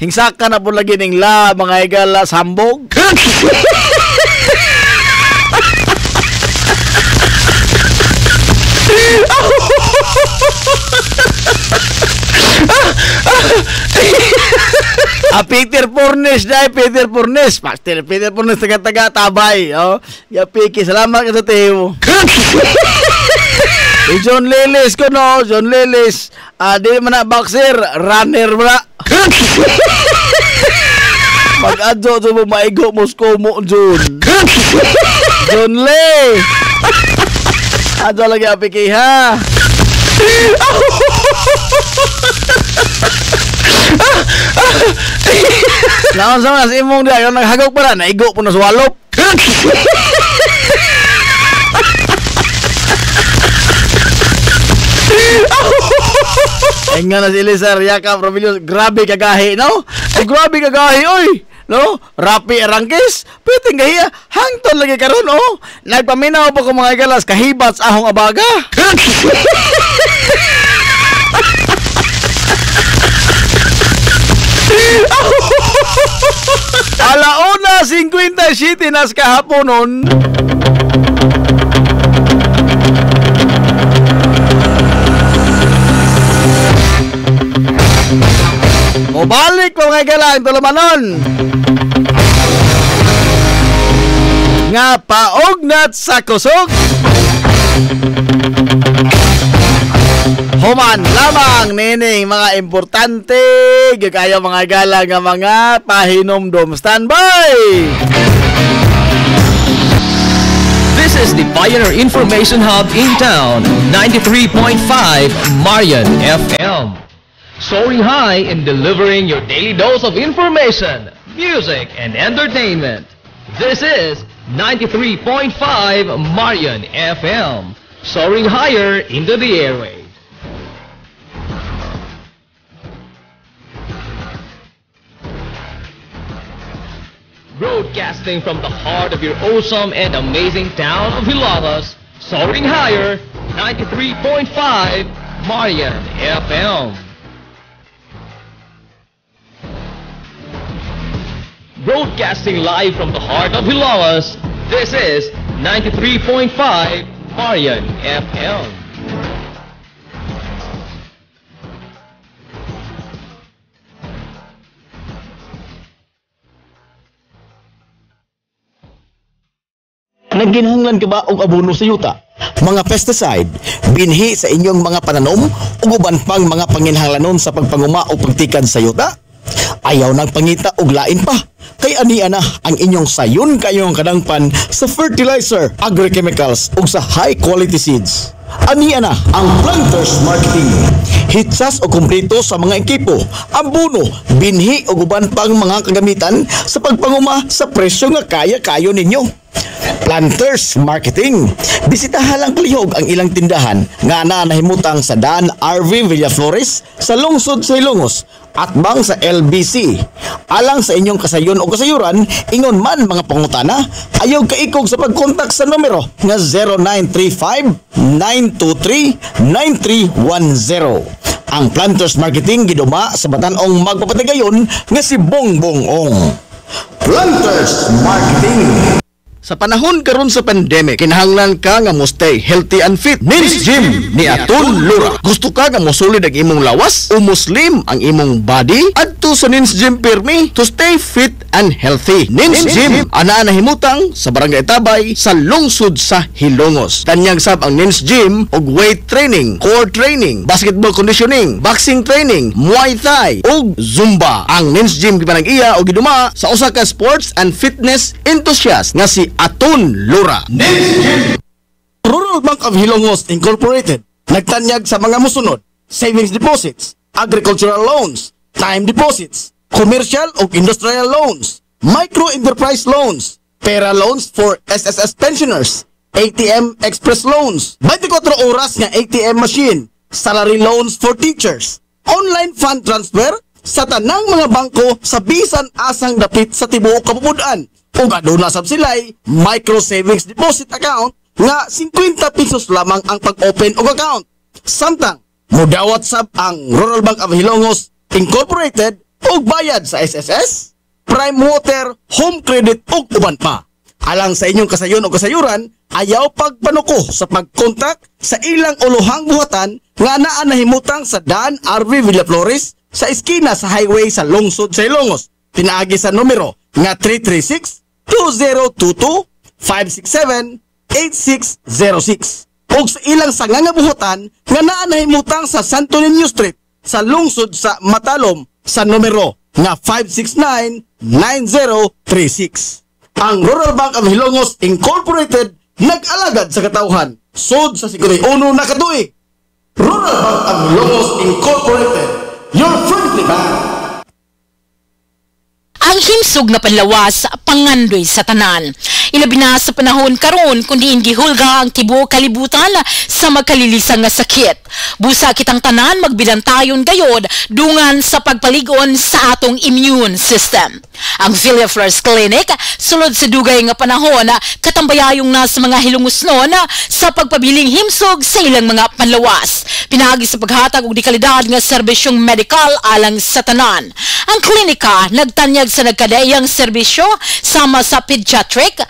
hingsaka na po lagi ning mga higala sambog. Peter Pornes dai Peter Pornes Peter Pornes taga tabay ya piki salamat ka sa Teo. John Lelis ko no John Lelis di man na boxer runner bra. Pag-adyo sa mo maigo Moscow mo John Le adyo lagi apiki ha. Naon sa mas imong dia yung naghagok para naigo po na swalop. Enga na si Elizar Yakap Romilio, grabe kagahi no? Grabe kagahi oy. No? Rapi arangkis, piting gahiya, hangton lagi karon oh. Nagpaminaw po ko mga galas kahibats ahong abaga. Alauna 57 nas kahaponon. Mobalik po mga galang tulumanon. Nga paugnat sa kusog. Human lamang nining mga importante gagaya mga gala nga mga pahinomdom. Standby! This is the Pioneer Information Hub in town, 93.5 Marian FM. Soaring high in delivering your daily dose of information, music, and entertainment. This is 93.5 Marian FM. Soaring higher into the airwaves. Broadcasting from the heart of your awesome and amazing town of Hilalas, soaring higher, 93.5 Marian FM. Broadcasting live from the heart of Hilalas, this is 93.5 Marian FM. Nagginahanglan ka ba og abono sa yuta? Mga pesticide, binhi sa inyong mga pananom ug uban pang mga panginhanglanon sa pagpanguma o pagtikan sa yuta? Ayaw nagpangita og lain pa. Kay ania na ang inyong sayon kayong kadangpan sa fertilizer, agrochemicals ug sa high quality seeds. Ania na ang Planters Marketing. Hitsas o kumpleto sa mga ekipo, abono, binhi o uban pang mga kagamitan sa pagpanguma sa presyo nga kaya-kayo ninyo. Planters Marketing. Bisitahan lang palihog ang ilang tindahan nga nahimutang sa Dan RV Villaflores sa lungsod sa Ilongos at bang sa LBC. Alang sa inyong kasayon o kasayuran, ingon man mga pangutana, ayaw kaikog sa pagkontak sa numero nga 0935-923-9310. Ang Planters Marketing giduma sa batanong magpapatigayon nga si Bongbong Ong. Planters Marketing. Sa panahon karon sa pandemic, kinahanglan ka nga mo stay healthy and fit. Nins Gym ni Atul Lura. Gusto ka nga mosulid ang imong lawas o muslim ang imong body? Adto sa Nins Gym Pirmi to stay fit and healthy. Nins Gym ana nahimutang sa Barangay Tabay sa lungsod sa Hilongos. Tanyag sab ang Nins Gym og weight training, core training, basketball conditioning, boxing training, Muay Thai ug Zumba. Ang Nins Gym gipanag-iya og giduma sa usa ka sports and fitness enthusiast nga si Atul Lura. Rural Bank of Hilongos Incorporated nagtanyag sa mga musunod: savings deposits, agricultural loans, time deposits, commercial o industrial loans, micro enterprise loans, pera loans for SSS pensioners, ATM express loans, 24 oras nga ATM machine, salary loans for teachers, online fund transfer sa tanang mga bangko sa bisan asang dapit sa tibuok kapupudan. Ug aduna sab sila'y micro savings deposit account nga 50 pesos lamang ang pag-open og account. Samtang modawat sab ang Rural Bank of Hilongos Incorporated og bayad sa SSS, Prime Water, Home Credit ug uban pa. Alang sa inyong kasayon o kasayuran, ayaw pagpanuko sa pagkontak sa ilang ulohang buhatan nga naa nahimutang sa Dan RV Villaflores sa eskina sa highway sa lungsod sa Ilongos. Pinaagi sa numero nga 336-202-567-8606 o sa ilang sanga nga buhatan nga naa nahimutang sa Santo Niño Street sa lungsod sa Matalom sa numero nga 569-9036. Ang Rural Bank of Hilongos Incorporated nag-alagad sa katawhan sud sa 51 na katuig. Rural Bank of Hilongos Incorporated, your friendly bank. Ang himsog na panlawas pangandoy sa tanan. Ilabi na sa panahon karon kundi hindi hulga ang tibuok kalibutan sa magkalilisang nga sakit. Busa kitang tanan magbilantayon gayod dungan sa pagpaligon sa atong immune system. Ang Villaflores Clinic sulod sa dugay nga panahon katambayayong na sa mga Hilongosnon sa pagpabiling himsog sa ilang mga panlawas. Pinagi sa paghatag og dekalidad nga serbisyong medikal alang sa tanan. Ang klinika nagtanyag sa nagkadaiyang serbisyo sama sa pediatric,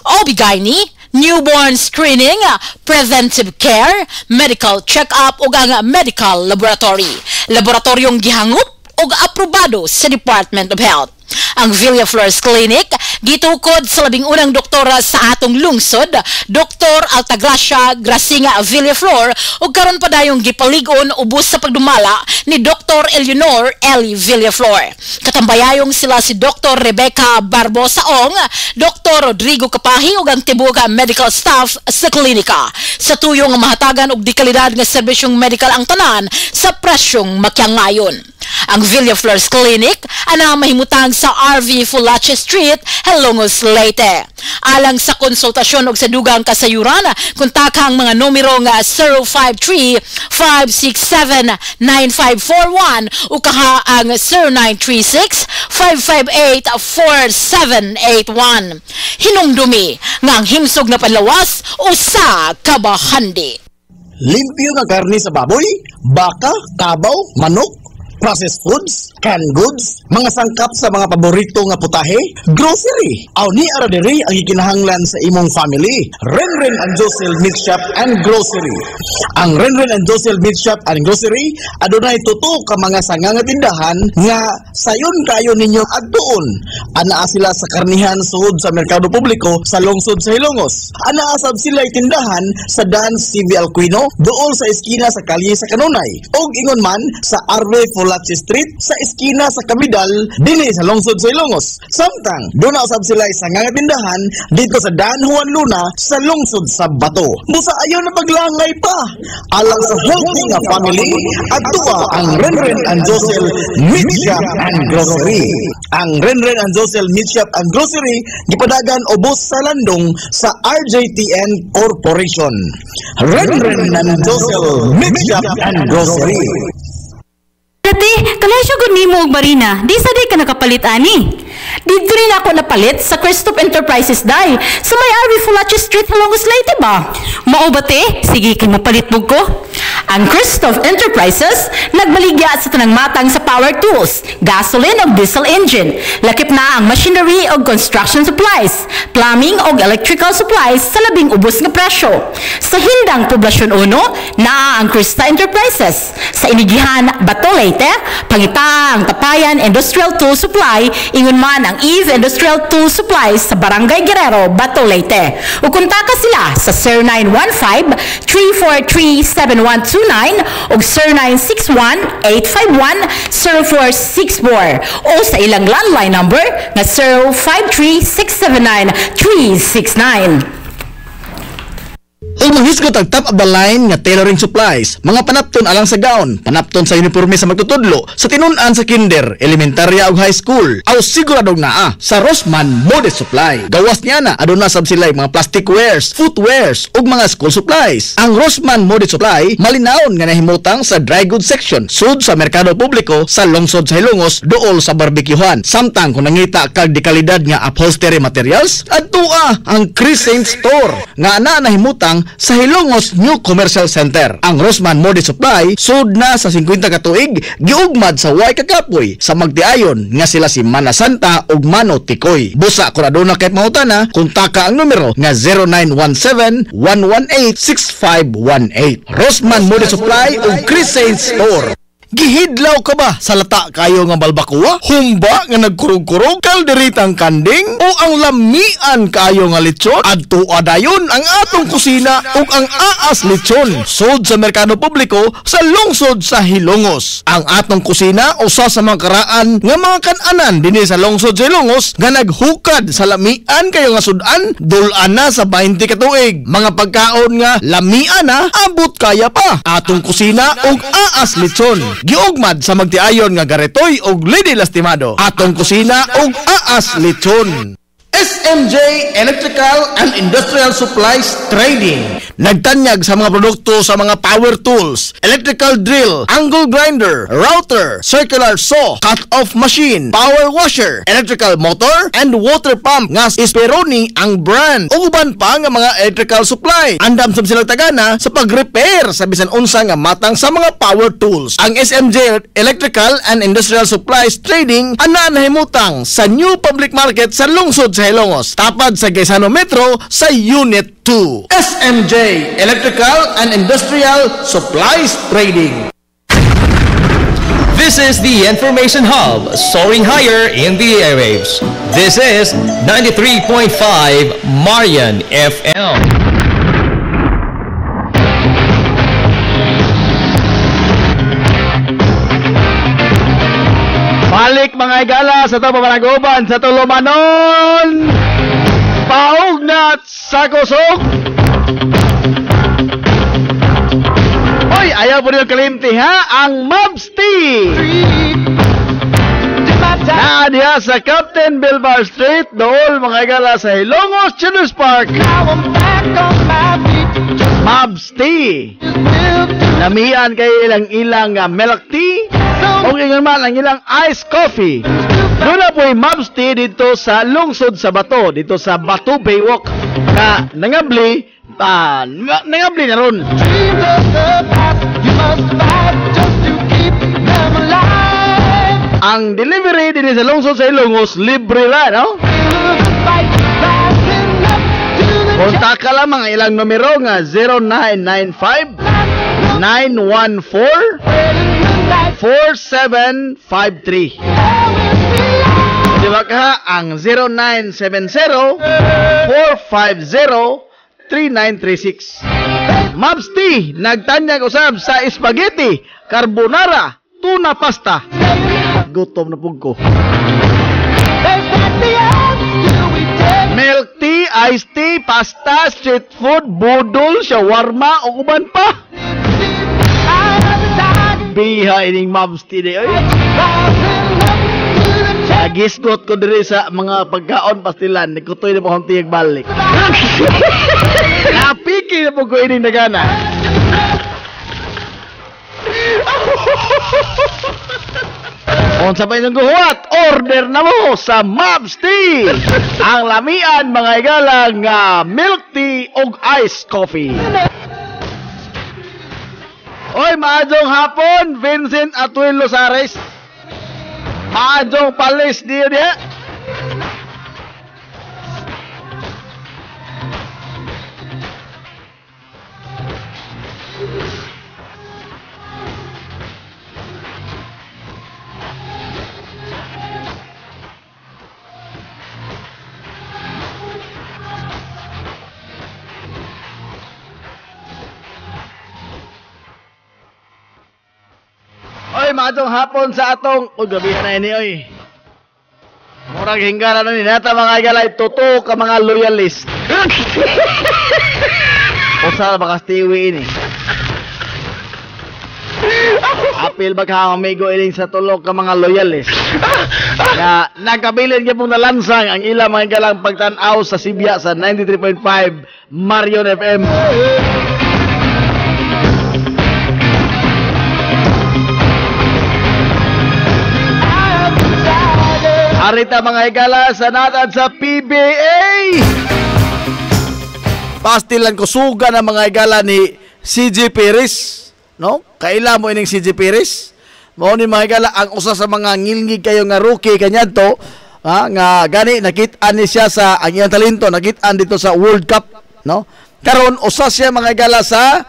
OB-GYN, newborn screening, preventive care, medical check-up ug ang medical laboratory. Laboratoryong gihangup ug aprobado sa Department of Health. Ang Villaflores Clinic gitukod sa labing unang doktora sa atong lungsod, Dr. Altagracia Gracinga Villaflor, ug karon pa dayong gipaligon ubos sa pagdumala ni Dr. Eleanor Eli Villaflor. Katambayayong sila si Dr. Rebecca Barbosa Ong, Dr. Rodrigo Kapahi ug ang tibuok medical staff sa klinika. Sa tuyong mahatagan og dekalidad nga serbisyong medical ang tanan sa presyong makyangayon. Ang Villaflores Clinic ana mahimutang sa RV Fulache Street, Hilongos, Leyte. Alang sa konsultasyon og sa dugang kasayuran, kontakha ang mga numero nga 053-567-9541 o kaha ang 0936-558-4781. Hinumdumi nga ang himsog na panlawas usa ka bahandi. Limpyo nga karne sa baboy, baka, kabaw, manok, processed foods, canned goods, mga sangkap sa mga paborito nga putahe, grocery. Aw ni ara diri ang gikinahanglan sa imong family. Renren and Josel Meat Shop and Grocery. Ang Renren and Josel Meat Shop and Grocery adunay tutok ka mga sanga nga tindahan nga sayon kayo ninyo adtuon. Anaa sila sa karnihan sud sa merkado publiko sa lungsod sa Hilongos. Anaa sab sila tindahan sa Dan C.V. Alquino duol sa eskina sa kalye sa Kanunay. Og ingon man sa RV Refulache Street sa eskina sa Kabidal dinhi sa lungsod sa Ilongos. Samtang doon na usab sila sa nga tindahan dito sa Dan Juan Luna sa lungsod sa Bato. Busa ayaw na paglangay pa. Alang sa healthy nga family at tuwa ang Renren and Josel Meat Shop and Grocery. Ang Renren and Josel Meat Shop and Grocery gipadagan ubos sa landong sa RJTN Corporation. Renren and Josel Meat Shop and Grocery. Dati, kalasyo gud nimo og Marina. Di sa di ka nakapalit ani. Dito rin ako napalit sa Christoph Enterprises Dai sa may RV Fulache Street, Halongos Leyte ba? Mao ba te? Sige kay mapalit mo ko. Ang Christoph Enterprises nagbaligya sa tanang matang sa power tools, gasoline o diesel engine. Lakip na ang machinery o construction supplies, plumbing o electrical supplies sa labing ubos nga presyo. Sa Hindang Poblasyon 1, naa ang Krista Enterprises. Sa Inigihan, Bato Leyte, Pangita ang Tapayan Industrial Tool Supply, ingon man ang Eve Industrial Tool Supplies sa Barangay Guerrero, Bato Leyte. O kuntaka sila sa 0915-343-7129 o 0961-851-0464 o sa ilang landline number na 053-679-369. Umuhisgot ang top of the line nga tailoring supplies, mga panapton alang sa gown, panapton sa uniforme sa magtutudlo, sa tinun-an sa kinder, elementarya ug high school, aw siguradong naa sa Rossman Mode Supply. Gawas niya na aduna sab sila mga plastic wares, footwears ug mga school supplies. Ang Rossman Mode Supply malinawon nga nahimutang sa dry goods section sud sa merkado publiko sa lungsod sa Hilongos duol sa barbecuehan. Samtang kung nangita kag dekalidad nga upholstery materials, adtua ang Crescent Store nga ana nahimutang sa Hilongos New Commercial Center. Ang Rossman Mode Supply sud na sa 50 ka tuig giugmad sa way kakapoy sa magtiayon nga sila si Mana Santa ug Mano Tikoy. Busa kun aduna kay mahutana, kontaka ang numero nga 0917-118-6518. Rossman Mode Supply ug Crescent Store. Gihidlaw ka ba sa lata kayo nga balbakuwa? Humba nga nagkurog-kurog, kalderitang kanding, o ang lamian kayo nga lechon? Adto adayon ang atong kusina ug ang aas lechon sud sa merkado publiko sa lungsod sa Hilongos. Ang atong kusina usa sa mga karaan nga mga kan-anan dinhi sa lungsod sa Hilongos nga naghukad sa lamian kayo nga sudan dul-an na sa 20 ka tuig. Mga pagkaon nga lamian na abot kaya pa. Atong kusina ug aas lechon giugmad sa magtiayon nga garetoy og lidi lastimado. Atong kusina og aas lechon. SMJ Electrical and Industrial Supplies Trading. Nagtanyag sa mga produkto sa mga power tools, electrical drill, angle grinder, router, circular saw, cut-off machine, power washer, electrical motor, and water pump nga Esperoni ang brand. Uban pa nga mga electrical supply. Andam sab silang tagana sa pag-repair sa bisan unsa nga matang sa mga power tools. Ang SMJ Electrical and Industrial Supplies Trading ana nahimutang sa New Public Market sa lungsod sa Hilongos, tapad sa Gaisano Metro sa Unit 2. SMJ Electrical and Industrial Supplies Trading. This is the Information Hub, soaring higher in the airwaves. This is 93.5 Marian FM. Balik mga igala sa ito pamanagoban sa Tulumanon. Paog na sa kusog. Hoy, ayaw po niyo kalimti ha, ang Mobs Tea. Naadiya sa Captain Bilbar Street, dool mga igala sa Hilongos Children's Park. Mobs Tea. Namian kay ilang milk tea. O ingon man ang ilang iced coffee. Doon na po yung Mobs Tea dito sa lungsod sa Bato, dito sa Bato Baywalk. Na nangabli na ron. Ang delivery din sa lungsod sa Ilongos, libre lang, no? Kontak ka lamang ang ilang numero nga 0995-914-4753. Diba ka ang 0970-450-3936. Mobs Tea, nagtanyag usab sa spaghetti, carbonara, tuna pasta. Gutom na pug ko. Milk tea, iced tea, pasta, street food, budol, shawarma, o uban pa. Biha ining Mobs tea di, oy. Nagisgot ko diri sa mga pagkaon pastilan, nikutoy na po akong tiyag balik. Napiki na po ko ining nagana. Kung sabay nang guhuwat, order na mo sa Mobs Tea. Ang lamian mga igalang milk tea ug iced coffee. Oy, maadjong hapon, Vincent Atuel Losares. Maadjong palis dia. Oy, maadtong hapon sa atong gabi na ini oy. Murag hinggaran ni nata mga igalay totoo ka mga loyalist. Usa ba kastiwi ini? Apil ba ka amigo iling sa tulog ka mga loyalist? Na nagkabilin gyud pong nalansang ang ilang mga igalang pagtan-aw sa Sibya sa 93.5 Marion FM. Arita mga higala sa natad sa PBA. Pastilan ko suga ng mga higala ni CJ Perez, no? Kaila mo ining CJ Perez. Mao ni mga higala ang usa sa mga ngilngig kayo nga rookie kanyadto, nga gani nakit-an ni siya sa ang iyang talento, nakit-an dito sa World Cup, no? Karon usa siya mga higala sa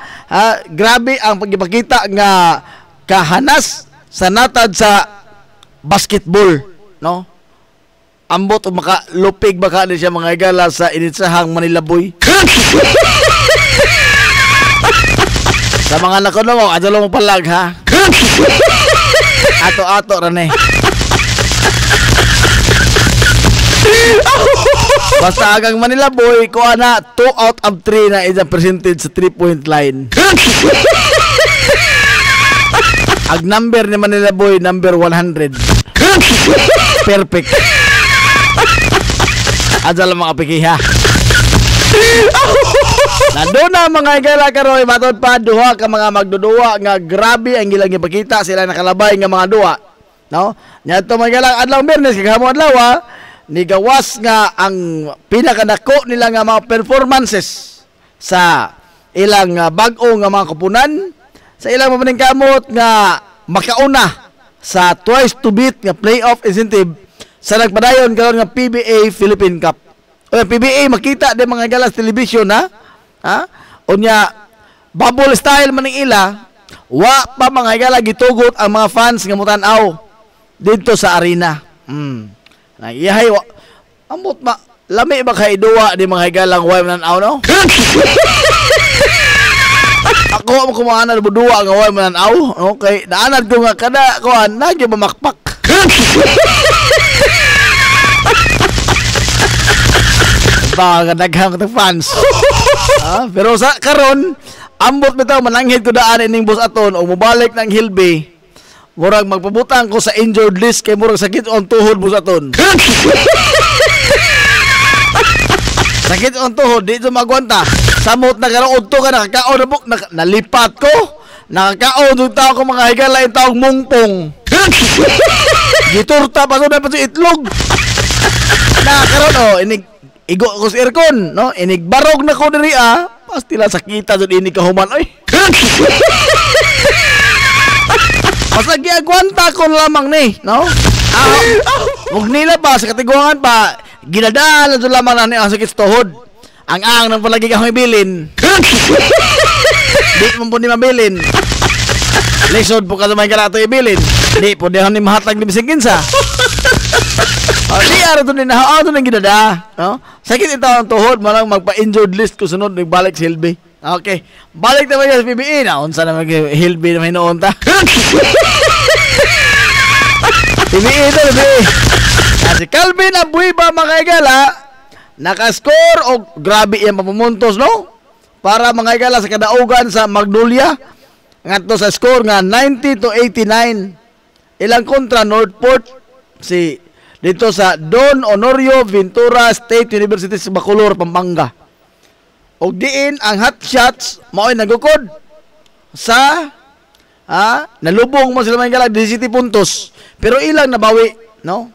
grabe ang pagipakita nga kahanas sa natad sa basketball, no? Ambot o makalupig baka ni siya mga igala sa initsahang Manila Boy. Sa mga nakunong, adalo mo palag ha. Ato-ato rane. Basta agang Manila Boy, kuha na 2 out of 3 na is a percentage sa 3-point line. Ang number ni Manila Boy, number 100. Perfect. Adala mga pikiha. Nandun na mga igala karoy matod pa duha ka mga magduduwa nga grabe ang ilang ipakita sila nakalabay nga mga duwa, no? Nyato mga igala adlaw Biyernes kagahapon adlaw ni gawas nga ang pinakanako nila nga mga performances sa ilang bag-o nga mga kupunan sa ilang mapaningkamot nga makauna sa twice to beat nga playoff incentive sa nagpadayon karon nga PBA Philippine Cup. O PBA makita din mga galas television ha. Unya bubble style man ning ila, wa pa mga gala gitugot ang mga fans nga mutan-aw dito sa arena. Iyahay amot ma lami ba kay duwa di mga galang way man-aw no? Ako mo kumaana duwa nga way man-aw, okay? Naanad ko nga kada kuan nagi mamakpak. Baka daghang ng fans. Pero sa karon ambot bitaw mananghid ko daan ining bus aton o mobalik ng Hilby. Murag magpabutang ko sa injured list kay murag sakit on tuhod bus aton. Sakit on tuhod di sa magwanta. Samot na karon udto ka nakakaon na buk nalipat ko. Nakakaon yung tao ko mga higala yung taong mungpong. Giturta pa so dapat sa itlog. Nakakaroon inig igo ko sa aircon, no? Inigbarog na ko diri pastila sakita jud ini kahuman oy. Basta giagwanta ko lamang ni, no? Ug nila pa sa katiguangan pa ginadaan jud lamang na ni ang sakit tuhod. Ang nang palagi ka bilin. Di mo po ni mabilin. Lisod po ka sa mga karato ibilin. Di po di ni mahatag ni bising kinsa. Di araw to ni nahaan to ng ginada, no? Sakit ito ang tuhod, malang magpa-injured list ko sunod nagbalik si Hilby. Okay. Balik naman sa PBA na unsa na mag-Hilby na may noon ta. PBA ito, PBA. Si Calvin Abuiba mga igala, nakascore o grabe yung papumuntos, no? Para mga igala sa kadaugan sa Magnolia. Ngadto sa score nga 90-89. Ilang kontra Northport si dito sa Don Honorio Ventura State University sa Bacolor, Pampanga. Og diin ang hot shots mao'y nagukod sa nalubong mo sila mga igala 17 puntos. Pero ilang nabawi, no?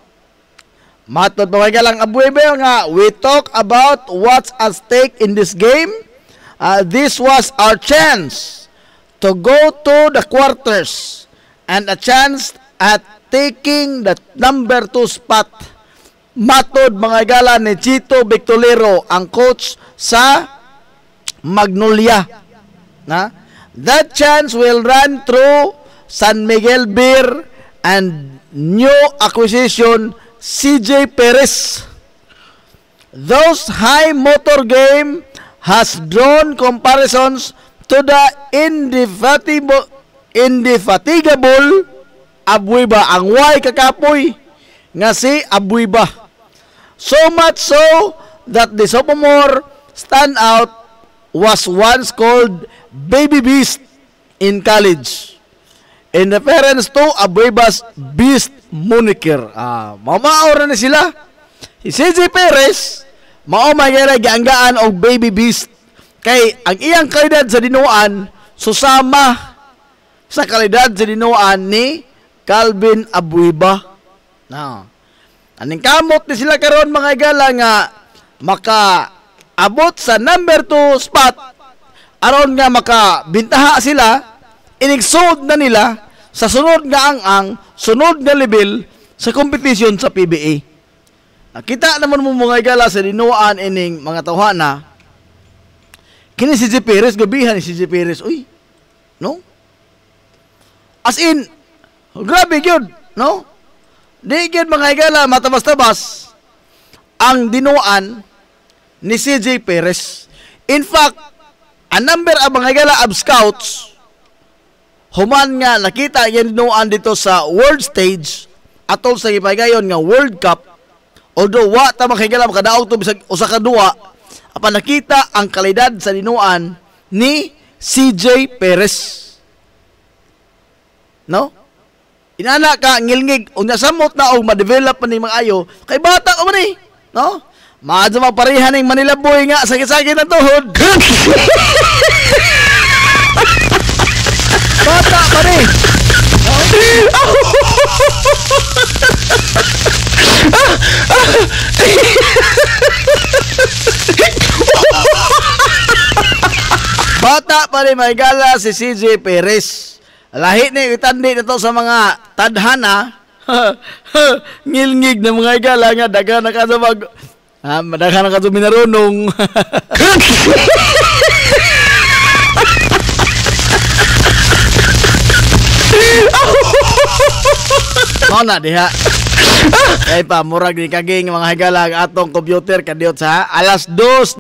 Matod pa mga lang Abuebe nga we talk about what's at stake in this game. This was our chance to go to the quarters and a chance at taking the number 2 spot. Matod mga igala ni Chito Victolero, ang coach sa Magnolia. That chance will run through San Miguel Beer and new acquisition CJ Perez. Those high motor game has drawn comparisons to the indefatigable Abuiba, ang way kakapoy nga si Abuiba. So much so that the sophomore standout was once called Baby Beast in college, in reference to Abuiba's Beast moniker. Mamaora na sila. Si CJ Perez, maumagay gianggaan og Baby Beast. Kay ang iyang kalidad sa dinuan susama sa kalidad sa dinuan ni Calvin Abuiba. Aning kamot ni sila karon mga igala nga maka-abot sa number 2 spot aron nga makabintaha sila, inigsod na nila sa sunod nga ang sunod nga level sa competition sa PBA. Nakita naman mo mga igala sa dinuan ining mga tawhana. Kini si CJ Perez, gabihan ni CJ Perez. Uy, no? As in, grabe yun, no? Di yun mga igala, matabas-tabas ang dinuan ni CJ Perez. In fact, a number of mga igala of scouts, human nga nakita yan dinuan dito sa world stage, atol sa ipagayon nga World Cup, although wa ta mga igala makadaog to bisag usa ka duwa, apa nakita ang kalidad sa dinuan ni CJ Perez. No? Inana ka ngilngig unya samot na og ma-develop pa ni mga ayo kay bata o man ni, no? Maadto mapareha ning Manila boy nga sakit-sakit na tuhod. Bata pa ni. Bata pa rin may gala si CJ Perez. Lahi ni itandi na to sa mga tadhana. Ngilngig na mga gala nga daga na ka sa daga na ka sa minarunong. Mo na diha. Ay pa murag ni kaging mga higala atong computer kadiot sa alas 2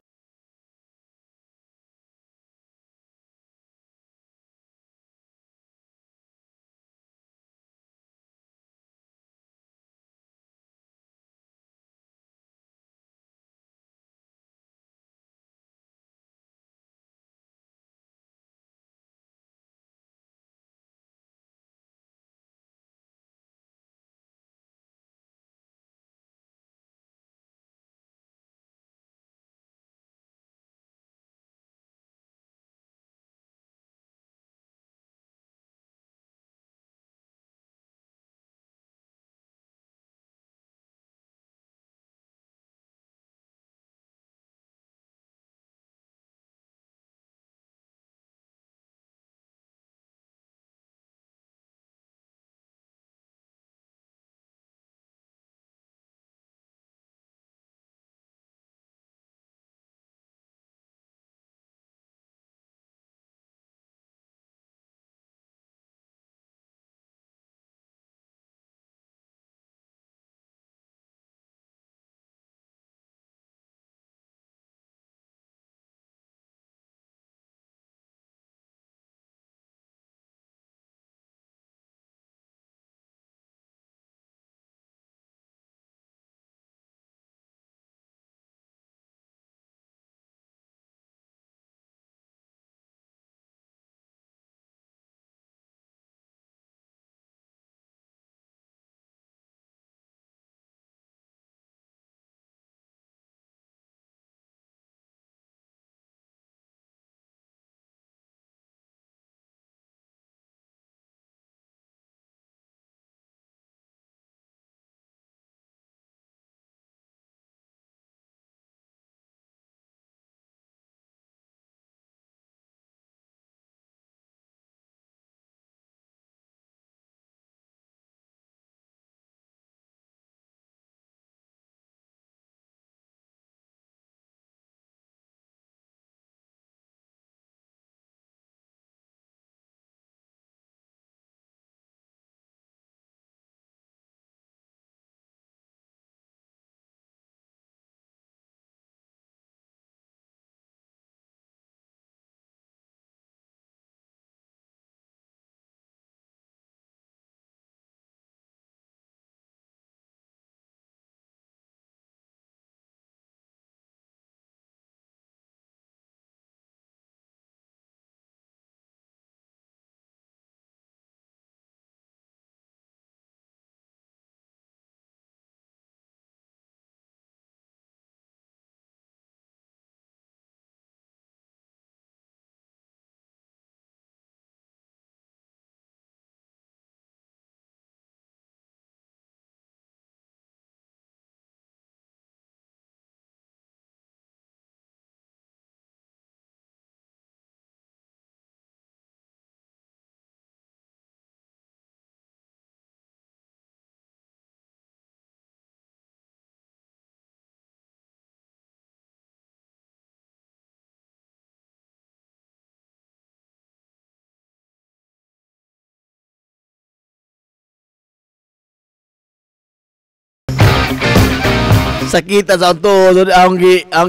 Sakita sa tuhod ang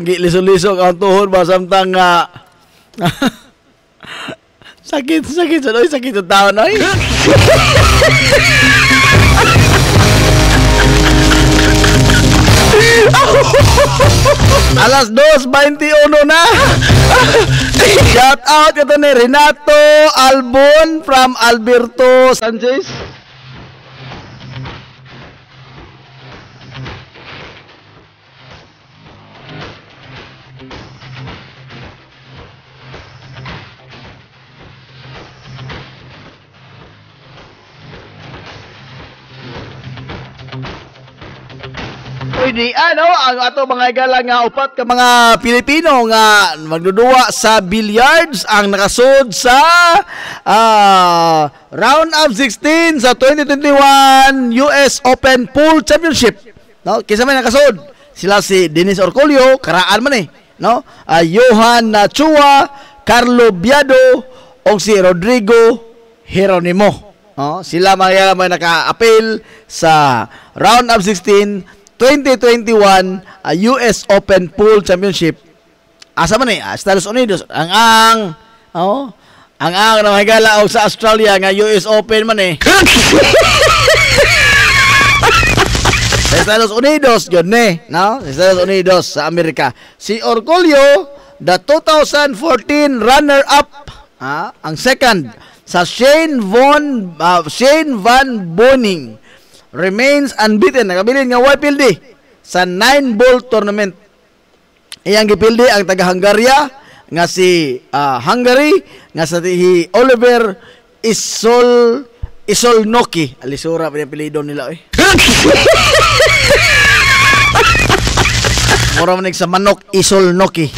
lisod-lisod ang tuhod ba samtang sakit sa tao na Alas 2:21 na. Shout out ito ni Renato Albon from Alberto Sanchez. Pwede ang ato mga igala nga upat ka mga Pilipino nga magduduwa sa billiards ang nakasud sa round of 16 sa 2021 US Open Pool Championship. No, kisa may nakasud sila si Dennis Orcolio, karaan man no? Johan Chua, Carlo Biado o si Rodrigo Jeronimo. No? Sila mga may naka-appeal sa round of 16 2021 US Open Pool Championship. Asa man Estados Unidos. Ang na mahigala og sa Australia nga US Open man sa Estados Unidos yun no? Sa Estados Unidos sa Amerika. Si Orcolio, the 2014 runner-up, ang second sa Shane Van Boening, remains unbeaten. Nakabilin nga YPLD sa 9-ball tournament. Iyang gipildi ang taga-Hungaria nga si Hungary nga sa si Oliver Isolnoki. Alisura pa yung pilido nila Mura manig sa manok Isolnoki.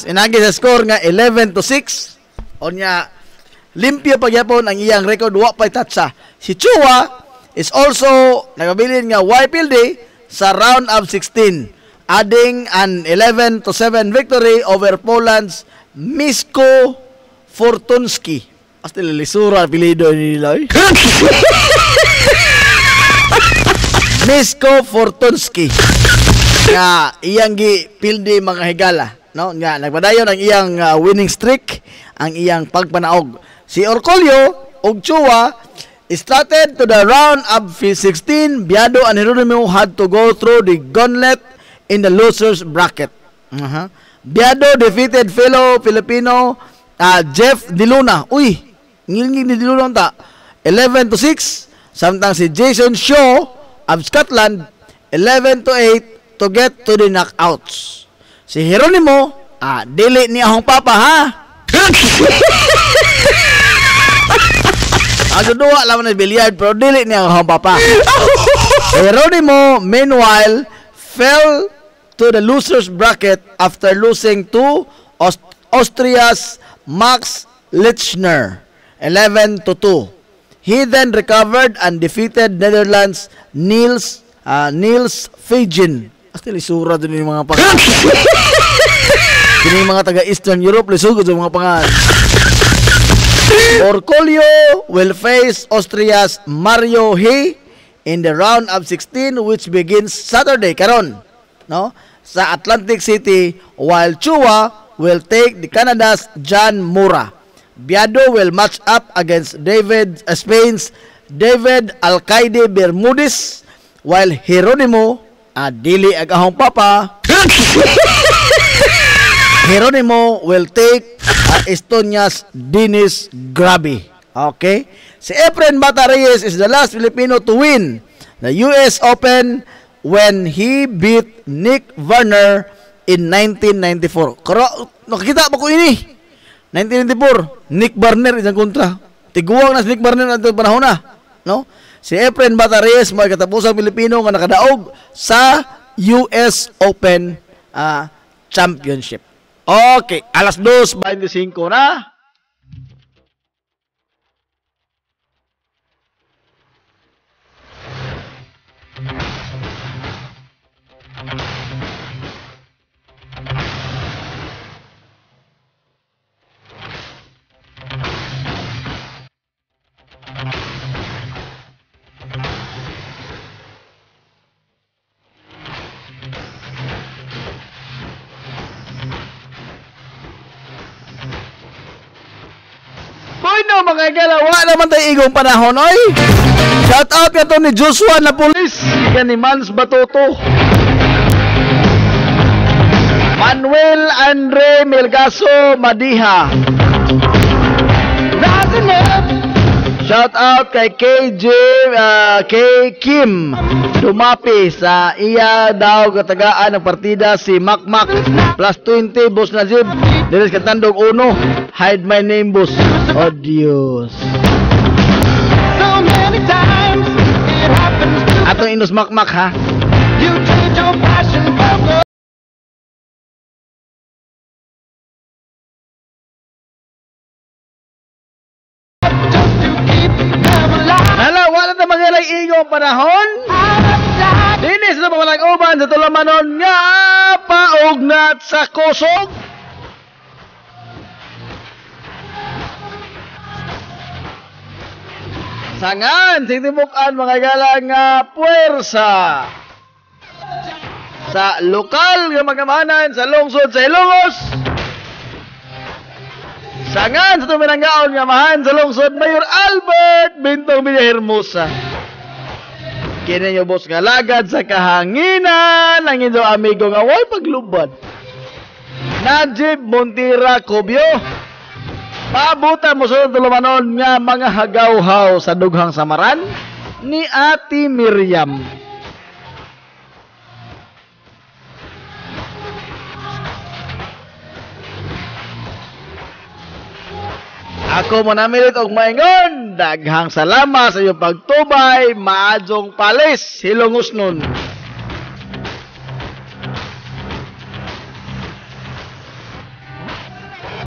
Inagi sa score nga 11-6. Onya limpyo pagyapon ang iyang record, wa pa'y tatsa. Si Chua is also nagabilin nga YPLD sa round of 16, adding an 11-7 victory over Poland's Misko Fortunski. Hasta lilisura apelido nila Misko Fortunski. Nga iyang gipildi mga higala, no? Nga nagpadayon ang iyang winning streak, ang iyang pagpanaog. Si Orcolio ug Chua started to the round of 16. Biado and Jeronimo had to go through the gauntlet in the losers bracket. Biado defeated fellow Filipino Jeff Diluna. Ngilingin ni Diluna ta. 11-6. Samtang si Jason Shaw of Scotland 11-8 to get to the knockouts. Si Jeronimo dili ni ahong papa Duwa lang na billiard pero dili niya ang papa. Jeronimo meanwhile fell to the losers bracket after losing to Austria's Max Lichner 11-2. He then recovered and defeated Netherlands Niels Fagin. Asti lisura din yung mga pangalan. Kini mga taga Eastern Europe lisugod sa mga pangalan. Orcolio will face Austria's Mario He in the round of 16 which begins Saturday karon, no? Sa Atlantic City, while Chua will take the Canada's Jan Mura. Biado will match up against Spain's David Alcaide Bermudez, while Jeronimo dili agahong papa. Jeronimo will take Estonia's Denis Grabi. Okay? Si Efren Bata Reyes is the last Filipino to win the US Open when he beat Nick Varner in 1994. Nakakita ba ko ini? 1994, Nick Varner isang kontra. Tiguang na si Nick Varner at panahon na. No? Si Efren Bata Reyes may katapusang Pilipino nga nakadaog sa US Open Championship. Okay, alas 2:25 na. no, mga igala, wa naman tayo igong panahon, oy. Shout out ka to ni Joshua na pulis. Yan ni Mans Batoto. Manuel Andre Melgaso Madiha. Shout out kay KJ, kay Kim Dumapi sa iya daw katagaan ng partida si Makmak plus 20 Boss Najib. Dilis katandog uno. Hide my name, boss. Oh, Diyos. Atong inos Makmak, ha? Hala, wala na mga ingo panahon. Dinis na mawalang uban sa tulamanon nga paugnat sa kusog. Sangan, sitimukan mga galang puwersa sa lokal nga magamanan sa lungsod sa Ilongos. Sangan sa tuminanggaon nga mahan sa lungsod Mayor Albert Bintong Villahermosa. Kini nyo boss nga lagad sa kahanginan ang inyong amigo nga way paglubad. Najib Montira Cobio. Paabutan mo sa tulumanon nga mga hagawhaw sa dughang samaran ni Ate Miriam. Ako mo namilit og maingon, daghang salamat sa iyong pagtubay, maadjong palis, hilongos nun.